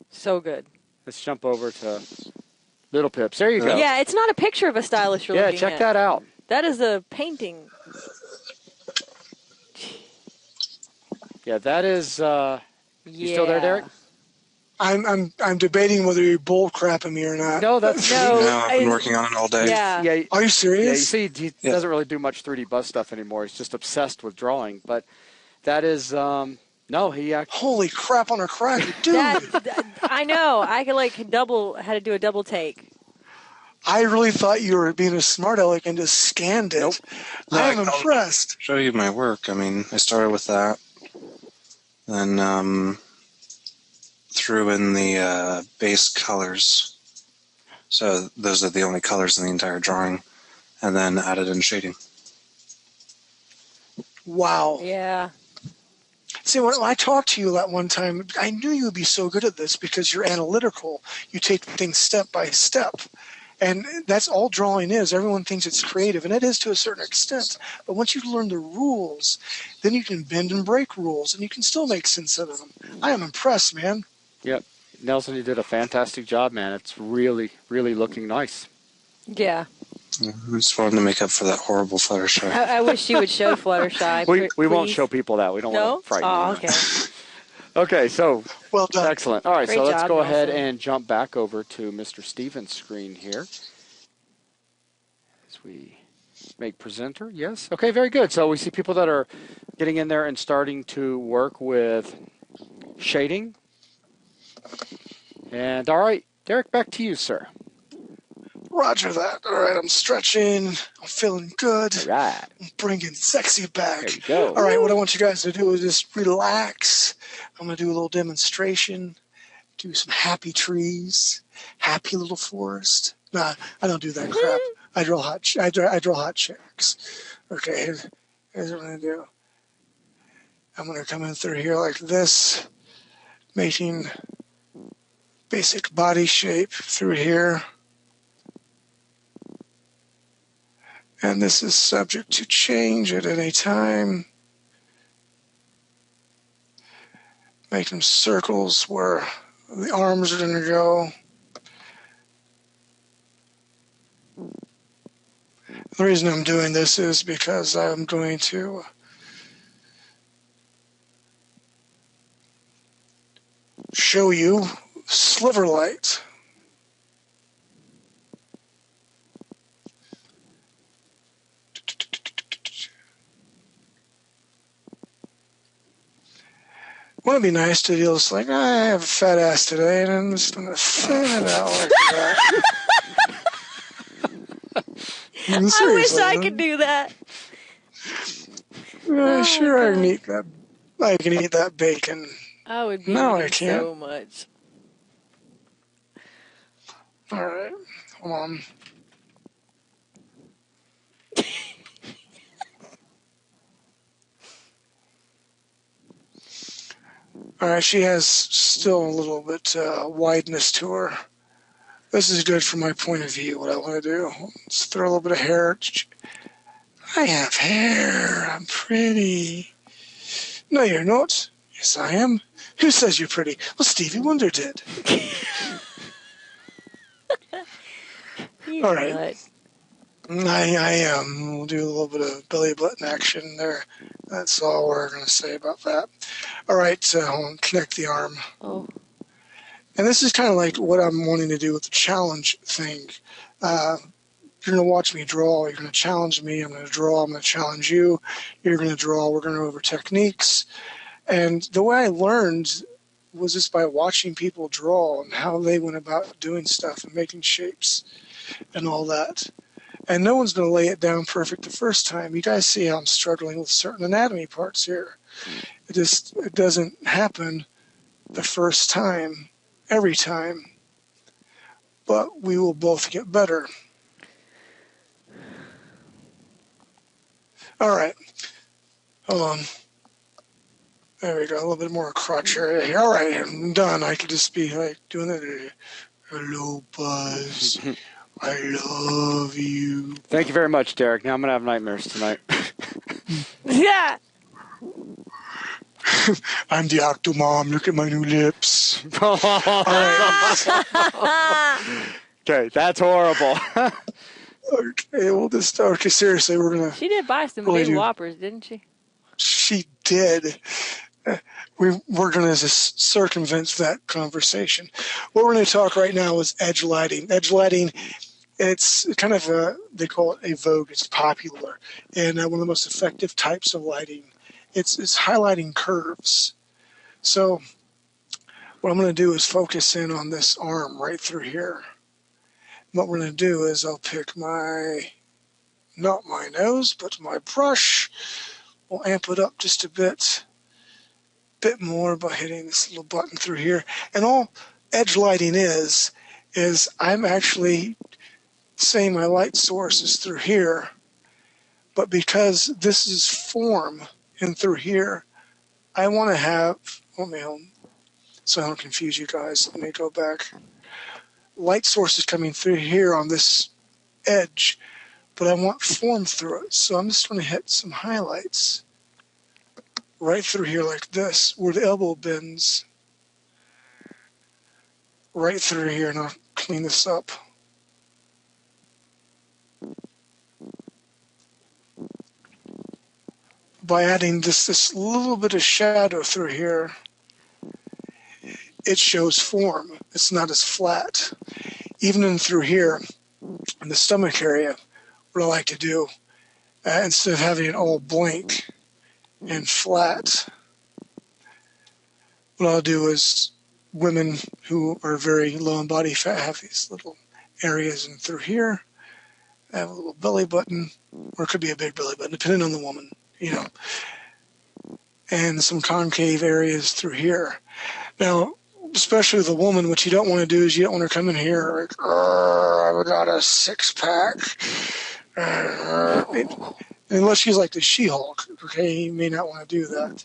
so good. Let's jump over to Little Pips. There you go. Yeah, it's not a picture of a stylus you're Yeah, looking check at. that out. That is a painting. Yeah, that is. Yeah. You still there, Derek? I'm debating whether you're bull crapping me or not. No, that's No, No, I've been working on it all day. Yeah. Yeah, Are you yeah. You serious? see, he Yeah. doesn't really do much 3D bus stuff anymore. He's just obsessed with drawing. But that is no, he actually. Holy crap on a cracker, dude! I know. I could had to do a double take. I really thought you were being a smart aleck and just scanned it. Nope. I'm Like, I'll impressed. show you my work. I mean, I started with that, then threw in the base colors. So those are the only colors in the entire drawing, and then added in shading. Wow. Yeah. See, when I talked to you that one time, I knew you would be so good at this because you're analytical. You take things step by step. And that's all drawing is. Everyone thinks it's creative, and it is to a certain extent. But once you learn the rules, then you can bend and break rules, and you can still make sense out of them. I am impressed, man. Yep. Nelson, you did a fantastic job, man. It's really, really looking nice. Yeah. I just wanted to make up for that horrible Fluttershy. I wish you would show Fluttershy. We won't please. show people that. We don't No? want to frighten Oh, you. okay. Okay, so Well done. excellent. All right, Great so let's job, go ahead Nelson. and jump back over to Mr. Stevens' screen here. As we make presenter, yes. Okay, very good. So we see people that are getting in there and starting to work with shading. And all right, Derek, back to you, sir. Roger that. All right, I'm stretching. I'm feeling good. All right. I'm bringing sexy back. There you go. All right, what I want you guys to do is just relax. I'm going to do a little demonstration. Do some happy trees, happy little forest. Nah, I don't do that crap. I draw hot chicks. Okay, here's what I'm going to do. I'm going to come in through here like this, making basic body shape through here. And this is subject to change at any time. Making circles where the arms are going to go. The reason I'm doing this is because I'm going to show you sliver light. Wouldn't it be nice to feel just like, I have a fat ass today, and I'm just going to thin it out like that. I wish Seriously, I could do that. Yeah, Oh, sure, I can God. eat that. I can eat that bacon. I would be No, I eating can't. so much. All right, hold on. All right, she has still a little bit wideness to her. This is good from my point of view, what I want to do. Let's throw a little bit of hair. I have hair. I'm pretty. No, you're not. Yes, I am. Who says you're pretty? Well, Stevie Wonder did. You All right. nut. I am. We'll do a little bit of belly button action there. That's all we're going to say about that. All right, I'll connect the arm. Oh. And this is kind of like what I'm wanting to do with the challenge thing. You're going to watch me draw. You're going to challenge me. I'm going to draw. I'm going to challenge you. You're going to draw. We're going to go over techniques. And the way I learned was just by watching people draw and how they went about doing stuff and making shapes and all that. And no one's going to lay it down perfect the first time. You guys see how I'm struggling with certain anatomy parts here. It doesn't happen the first time, every time. But we will both get better. All right. Hold on. There we go. A little bit more crotch area here. All right, I'm done. I could just be like doing it. Hello, Buzz. I love you. Thank you very much, Derek. Now I'm going to have nightmares tonight. Yeah. I'm the Octomom. Look at my new lips. Okay, that's horrible. Okay, we'll just. Okay, seriously, we're gonna. She did buy some Really big do. whoppers, didn't she? She did. We're going to just circumvent that conversation. What we're going to talk right now is edge lighting. Edge lighting, it's kind of they call it a vogue. It's popular, and one of the most effective types of lighting. It's highlighting curves. So what I'm going to do is focus in on this arm right through here. What we're going to do is I'll pick not my nose, but my brush. We'll amp it up just a bit more by hitting this little button through here. And all edge lighting is I'm actually saying my light source is through here, but because this is form and through here, I want to have, so I don't confuse you guys. Let me go back. light source is coming through here on this edge, but I want form through it. So I'm just going to hit some highlights right through here like this, where the elbow bends, right through here, and I'll clean this up. By adding this little bit of shadow through here, it shows form. It's not as flat. Even in through here, in the stomach area, what I like to do, instead of having it all blank and flat, what I'll do is women who are very low in body fat have these little areas in through here. I have a little belly button, or it could be a big belly button, depending on the woman, you know, and some concave areas through here. Now, especially the woman, what you don't want to do is you don't want her coming here like, I've got a six-pack. Unless she's like the She-Hulk, okay, you may not want to do that.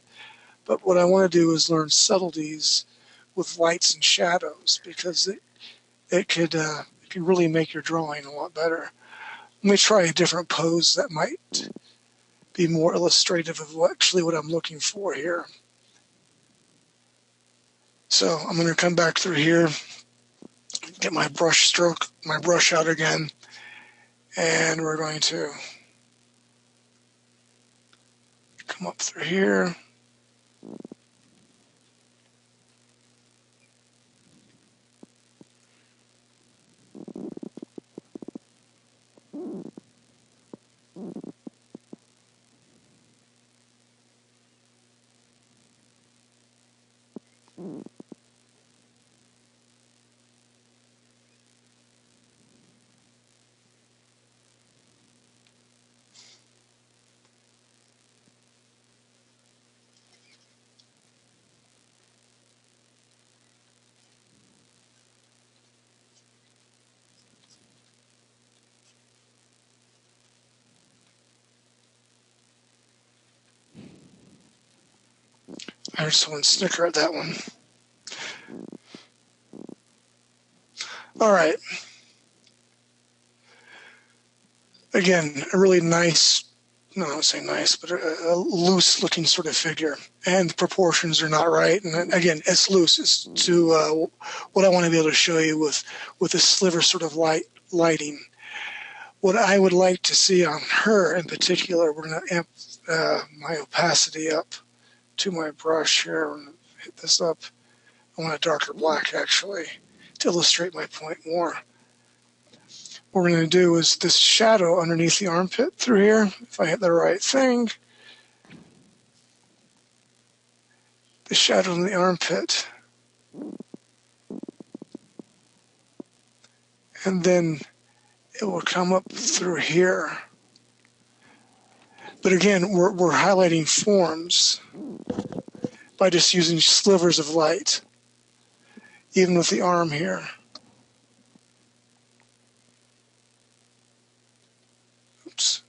But what I want to do is learn subtleties with lights and shadows, because it could really make your drawing a lot better. Let me try a different pose that might be more illustrative of what I'm looking for here. So I'm going to come back through here, get my brush out again, and we're going to come up through here. I heard someone snicker at that one. All right. Again, a really nice, no, I don't say nice, but a loose-looking sort of figure. And the proportions are not right. And again, it's loose. It's to what I want to be able to show you with a sliver sort of lighting. What I would like to see on her in particular, we're going to amp my opacity up to my brush here. I'm going to hit this up. I want a darker black, actually, to illustrate my point more. What we're going to do is this shadow underneath the armpit through here, if I hit the right thing, the shadow in the armpit, and then it will come up through here. But again, we're highlighting forms by just using slivers of light, even with the arm here. Oops.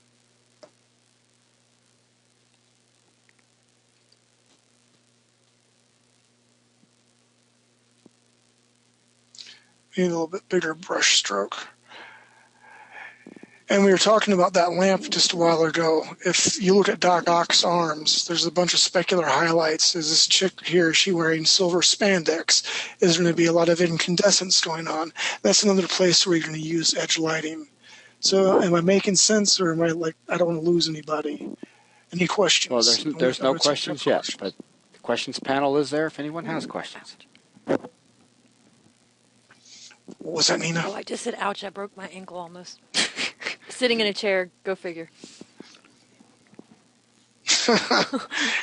Need a little bit bigger brush stroke. And we were talking about that lamp just a while ago. If you look at Doc Ock's arms, there's a bunch of specular highlights. Is this chick here, is she wearing silver spandex? Is there going to be a lot of incandescence going on? That's another place where you're going to use edge lighting. So am I making sense, or am I like, I don't want to lose anybody? Any questions? Well, there's no questions yet, but the questions panel is there if anyone has questions. What was that, Nina? Oh, I just said, ouch, I broke my ankle almost. Sitting in a chair, go figure.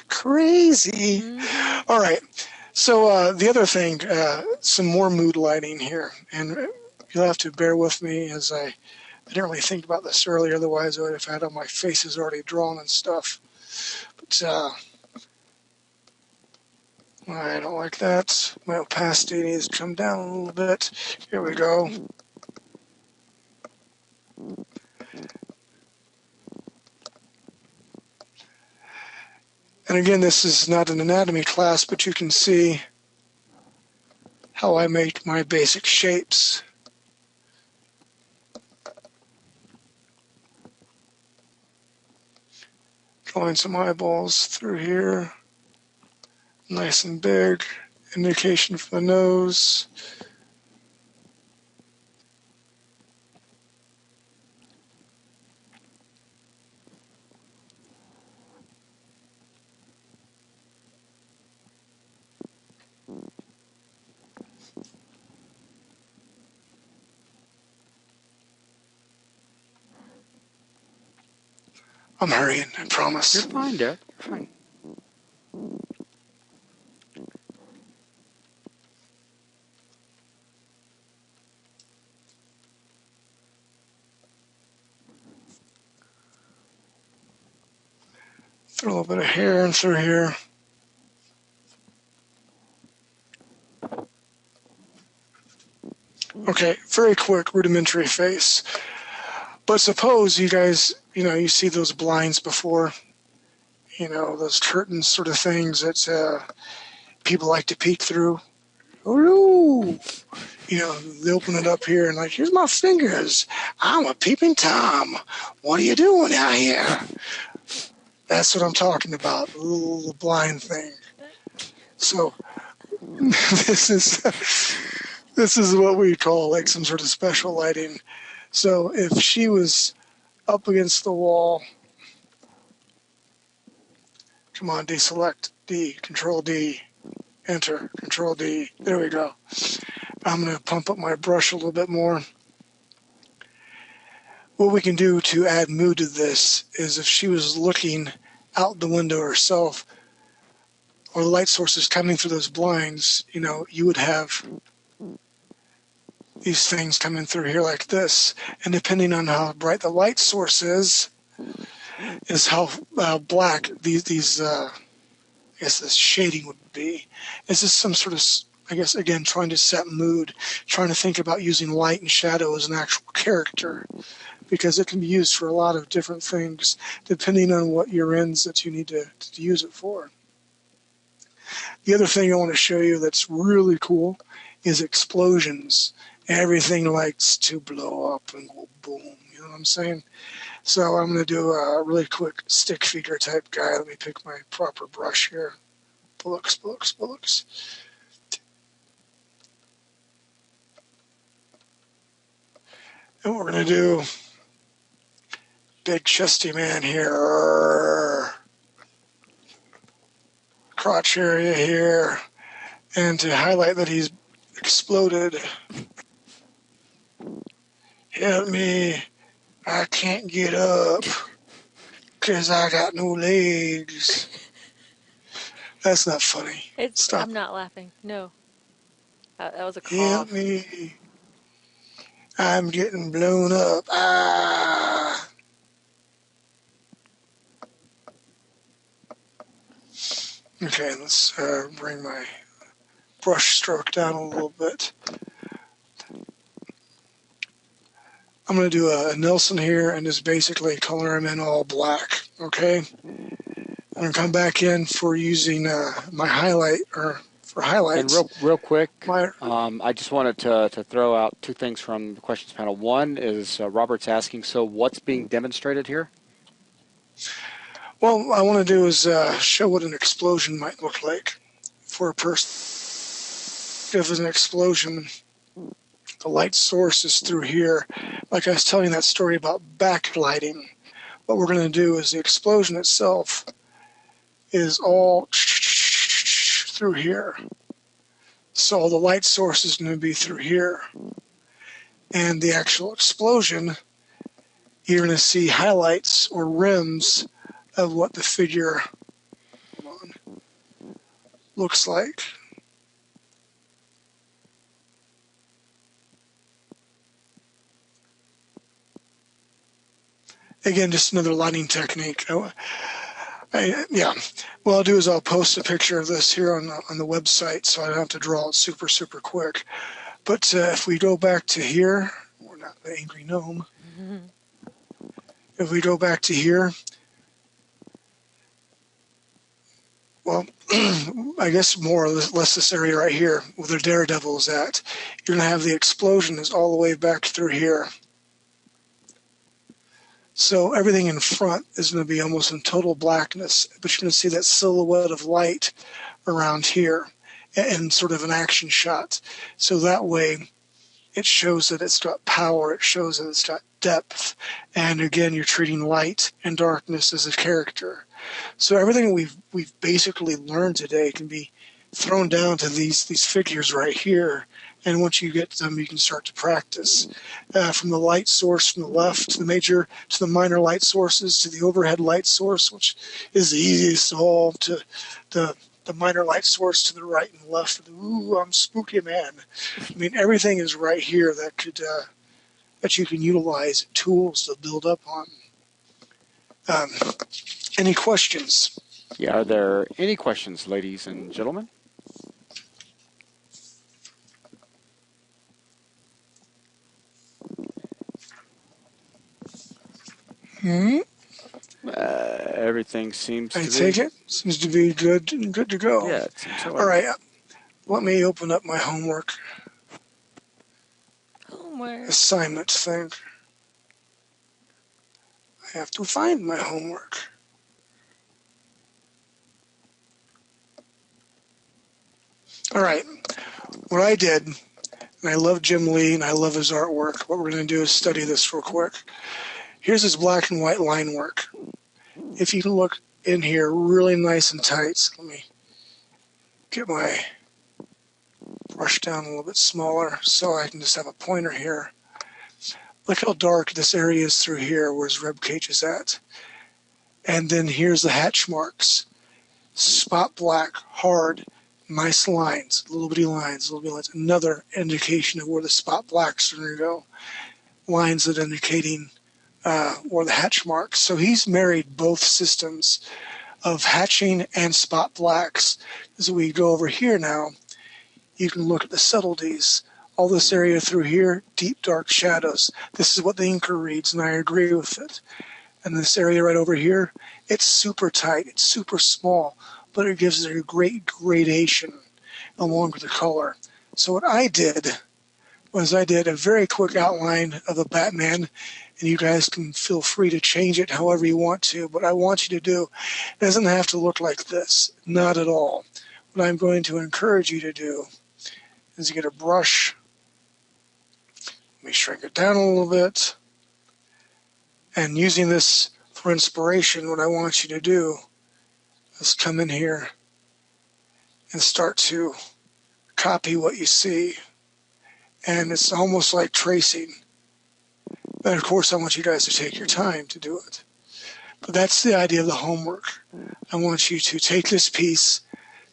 Crazy. Mm-hmm. All right. So the other thing, some more mood lighting here. And you'll have to bear with me as I didn't really think about this earlier. Otherwise, I would have had all my faces already drawn and stuff. But I don't like that. My opacity needs to come down a little bit. Here we go. And again, this is not an anatomy class, but you can see how I make my basic shapes Drawing some eyeballs through here. Nice and big. Indication for the nose. I'm hurrying, I promise. You're fine, Derek. You're fine. Throw a little bit of hair in through here. Okay, very quick, rudimentary face. But suppose you guys, you see those blinds before, those curtains sort of things that people like to peek through. Hello! They open it up here and like, here's my fingers. I'm a peeping Tom. What are you doing out here? That's what I'm talking about, the little blind thing. So this is what we call like some sort of special lighting. So if she was up against the wall, come on, deselect, D, Control D, Enter, Control D, there we go. I'm going to pump up my brush a little bit more. What we can do to add mood to this is if she was looking out the window herself, or the light source is coming through those blinds, you would have these things coming through here like this. And depending on how bright the light source is how black these I guess this shading would be. Is this some sort of, I guess, again, trying to set mood, trying to think about using light and shadow as an actual character, because it can be used for a lot of different things, depending on what your ends that you need to use it for. The other thing I want to show you that's really cool is explosions. Everything likes to blow up and go boom, you know what I'm saying? So I'm going to do a really quick stick figure type guy. Let me pick my proper brush here. Bullocks. And what we're going to do, big chesty man here. Crotch area here. And to highlight that he's exploded. Help me. I can't get up. 'Cause I got no legs. That's not funny. Stop. I'm not laughing. No. That was a cough. Help me. I'm getting blown up. Ah. Okay, let's bring my brush stroke down a little bit. I'm going to do a Nelson here and just basically color him in all black, okay? I'm going to come back in for using my highlight, or for highlights. And real quick, My, I just wanted to throw out two things from the questions panel. One is Robert's asking, so what's being demonstrated here? well, what I want to do is show what an explosion might look like for a person. If there's an explosion, the light source is through here. Like I was telling you that story about backlighting. What we're going to do is the explosion itself is all through here. So the light source is going to be through here. And the actual explosion, you're going to see highlights or rims of what the figure looks like. Again, just another lighting technique. Yeah, what I'll do is I'll post a picture of this here on the website, so I don't have to draw it super quick. But if we go back to here, we're not the angry gnome. If we go back to here, well, I guess more or less this area right here, where the Daredevil is at, you're going to have the explosion is all the way back through here. So everything in front is going to be almost in total blackness, but you're going to see that silhouette of light around here in sort of an action shot. So that way it shows that it's got power, it shows that it's got depth, and again, you're treating light and darkness as a character. So everything we've basically learned today can be thrown down to these figures right here, and once you get them, you can start to practice. From the light source from the left to the major to the minor light sources to the overhead light source, which is the easiest of all, to the minor light source to the right and left. Ooh, I'm spooky, man. I mean, everything is right here that could that you can utilize tools to build up on. Any questions? Yeah, are there any questions, ladies and gentlemen? Everything seems I to take be. it. Seems to be good to go. Yeah, it seems so. All right. Let me open up my homework Homework. assignment thing. I have to find my homework. All right. What I did, and I love Jim Lee and I love his artwork. What we're going to do is study this real quick. Here's his black and white line work. If you can look in here really nice and tight, so let me get my brush down a little bit smaller so I can just have a pointer here. Look how dark this area is through here where his rib cage is at. And then here's the hatch marks. Spot black, hard, nice lines, little bitty lines, little bitty lines. Another indication of where the spot blacks are going to go. Lines that indicating where the hatch marks. So he's married both systems of hatching and spot blacks. As we go over here now, you can look at the subtleties. All this area through here, deep dark shadows. This is what the inker reads, and I agree with it. And this area right over here, it's super tight, it's super small, but it gives it a great gradation along with the color. So what I did was I did a very quick outline of a Batman, and you guys can feel free to change it however you want to. What I want you to do, it doesn't have to look like this, not at all. What I'm going to encourage you to do is get a brush. Let me shrink it down a little bit. And using this for inspiration, what I want you to do is come in here and start to copy what you see. And it's almost like tracing. But of course, I want you guys to take your time to do it. But that's the idea of the homework. I want you to take this piece,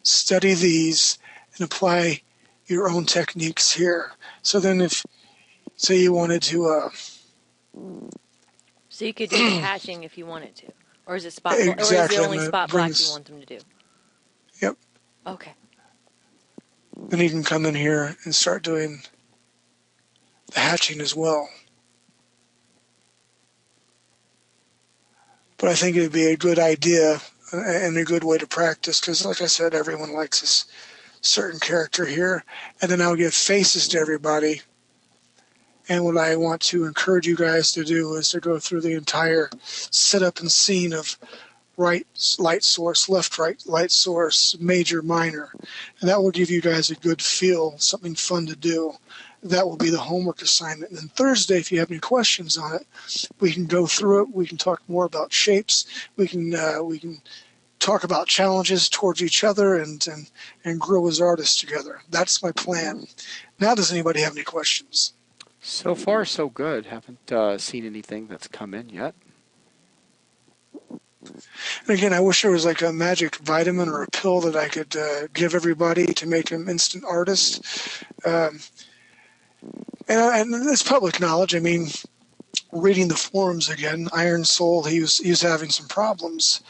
study these, and apply your own techniques here. So then if, say you wanted to... So you could do the hatching if you wanted to. Or is it spot Exactly, or is it only and it spot black brings- you want them to do? Yep. Okay. Then you can come in here and start doing the hatching as well. But I think it would be a good idea and a good way to practice because, like I said, everyone likes this certain character here. And then I'll give faces to everybody. And what I want to encourage you guys to do is to go through the entire setup and scene of right light source, left right light source, major, minor. And that will give you guys a good feel, something fun to do. That will be the homework assignment. And then Thursday, if you have any questions on it, we can go through it. We can talk more about shapes. We can talk about challenges towards each other and grow as artists together. That's my plan. Now, does anybody have any questions? So far, so good. Haven't seen anything that's come in yet. And again, I wish there was like a magic vitamin or a pill that I could give everybody to make them instant artists. And it's public knowledge. I mean, reading the forums again, Iron Soul, he was having some problems.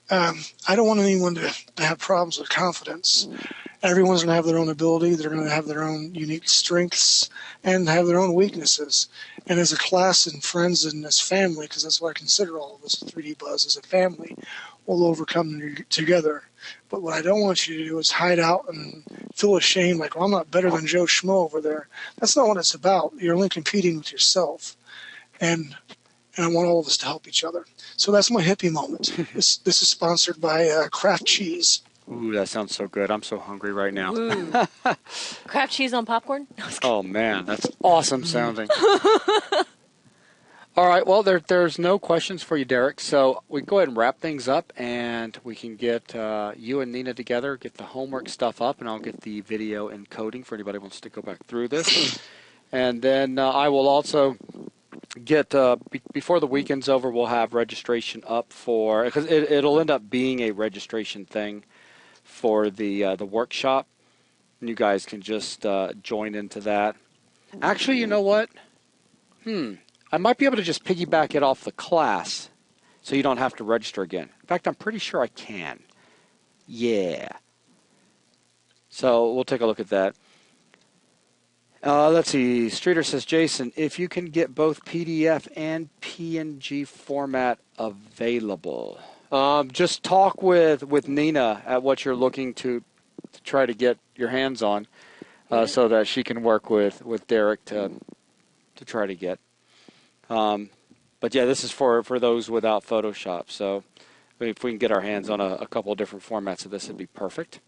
I don't want anyone to have problems with confidence. Everyone's going to have their own ability. They're going to have their own unique strengths and have their own weaknesses. And as a class and friends and as family, because that's what I consider all of us, 3D Buzz as a family, we'll overcome together. But what I don't want you to do is hide out and feel ashamed, like, well, I'm not better than Joe Schmo over there. That's not what it's about. You're only competing with yourself. And and I want all of us to help each other. So that's my hippie moment. This is sponsored by Kraft Cheese. Ooh, that sounds so good. I'm so hungry right now. Ooh. Kraft cheese on popcorn? No, I was kidding. Oh, man, that's awesome sounding. All right, well, there's no questions for you, Derek, so we can go ahead and wrap things up, and we can get you and Nina together, get the homework stuff up, and I'll get the video encoding for anybody who wants to go back through this. And then I will also get, before the weekend's over, we'll have registration up for, because it'll end up being a registration thing for the workshop. And you guys can just join into that. Actually, you know what? I might be able to just piggyback it off the class so you don't have to register again. In fact, I'm pretty sure I can. Yeah. So we'll take a look at that. Let's see. Streeter says, Jason, if you can get both PDF and PNG format available. Just talk with Nina at what you're looking to try to get your hands on so that she can work with Derek to try to get. But yeah, this is for those without Photoshop. So if we can get our hands on a couple of different formats of this, it'd be perfect.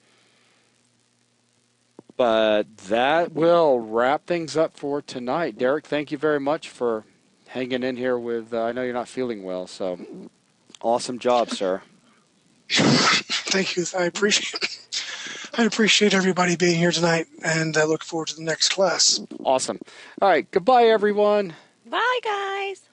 But that will wrap things up for tonight. Derek, thank you very much for hanging in here with, I know you're not feeling well, so awesome job, sir. Thank you. I appreciate everybody being here tonight, and I look forward to the next class. Awesome. All right, goodbye, everyone. Bye, guys.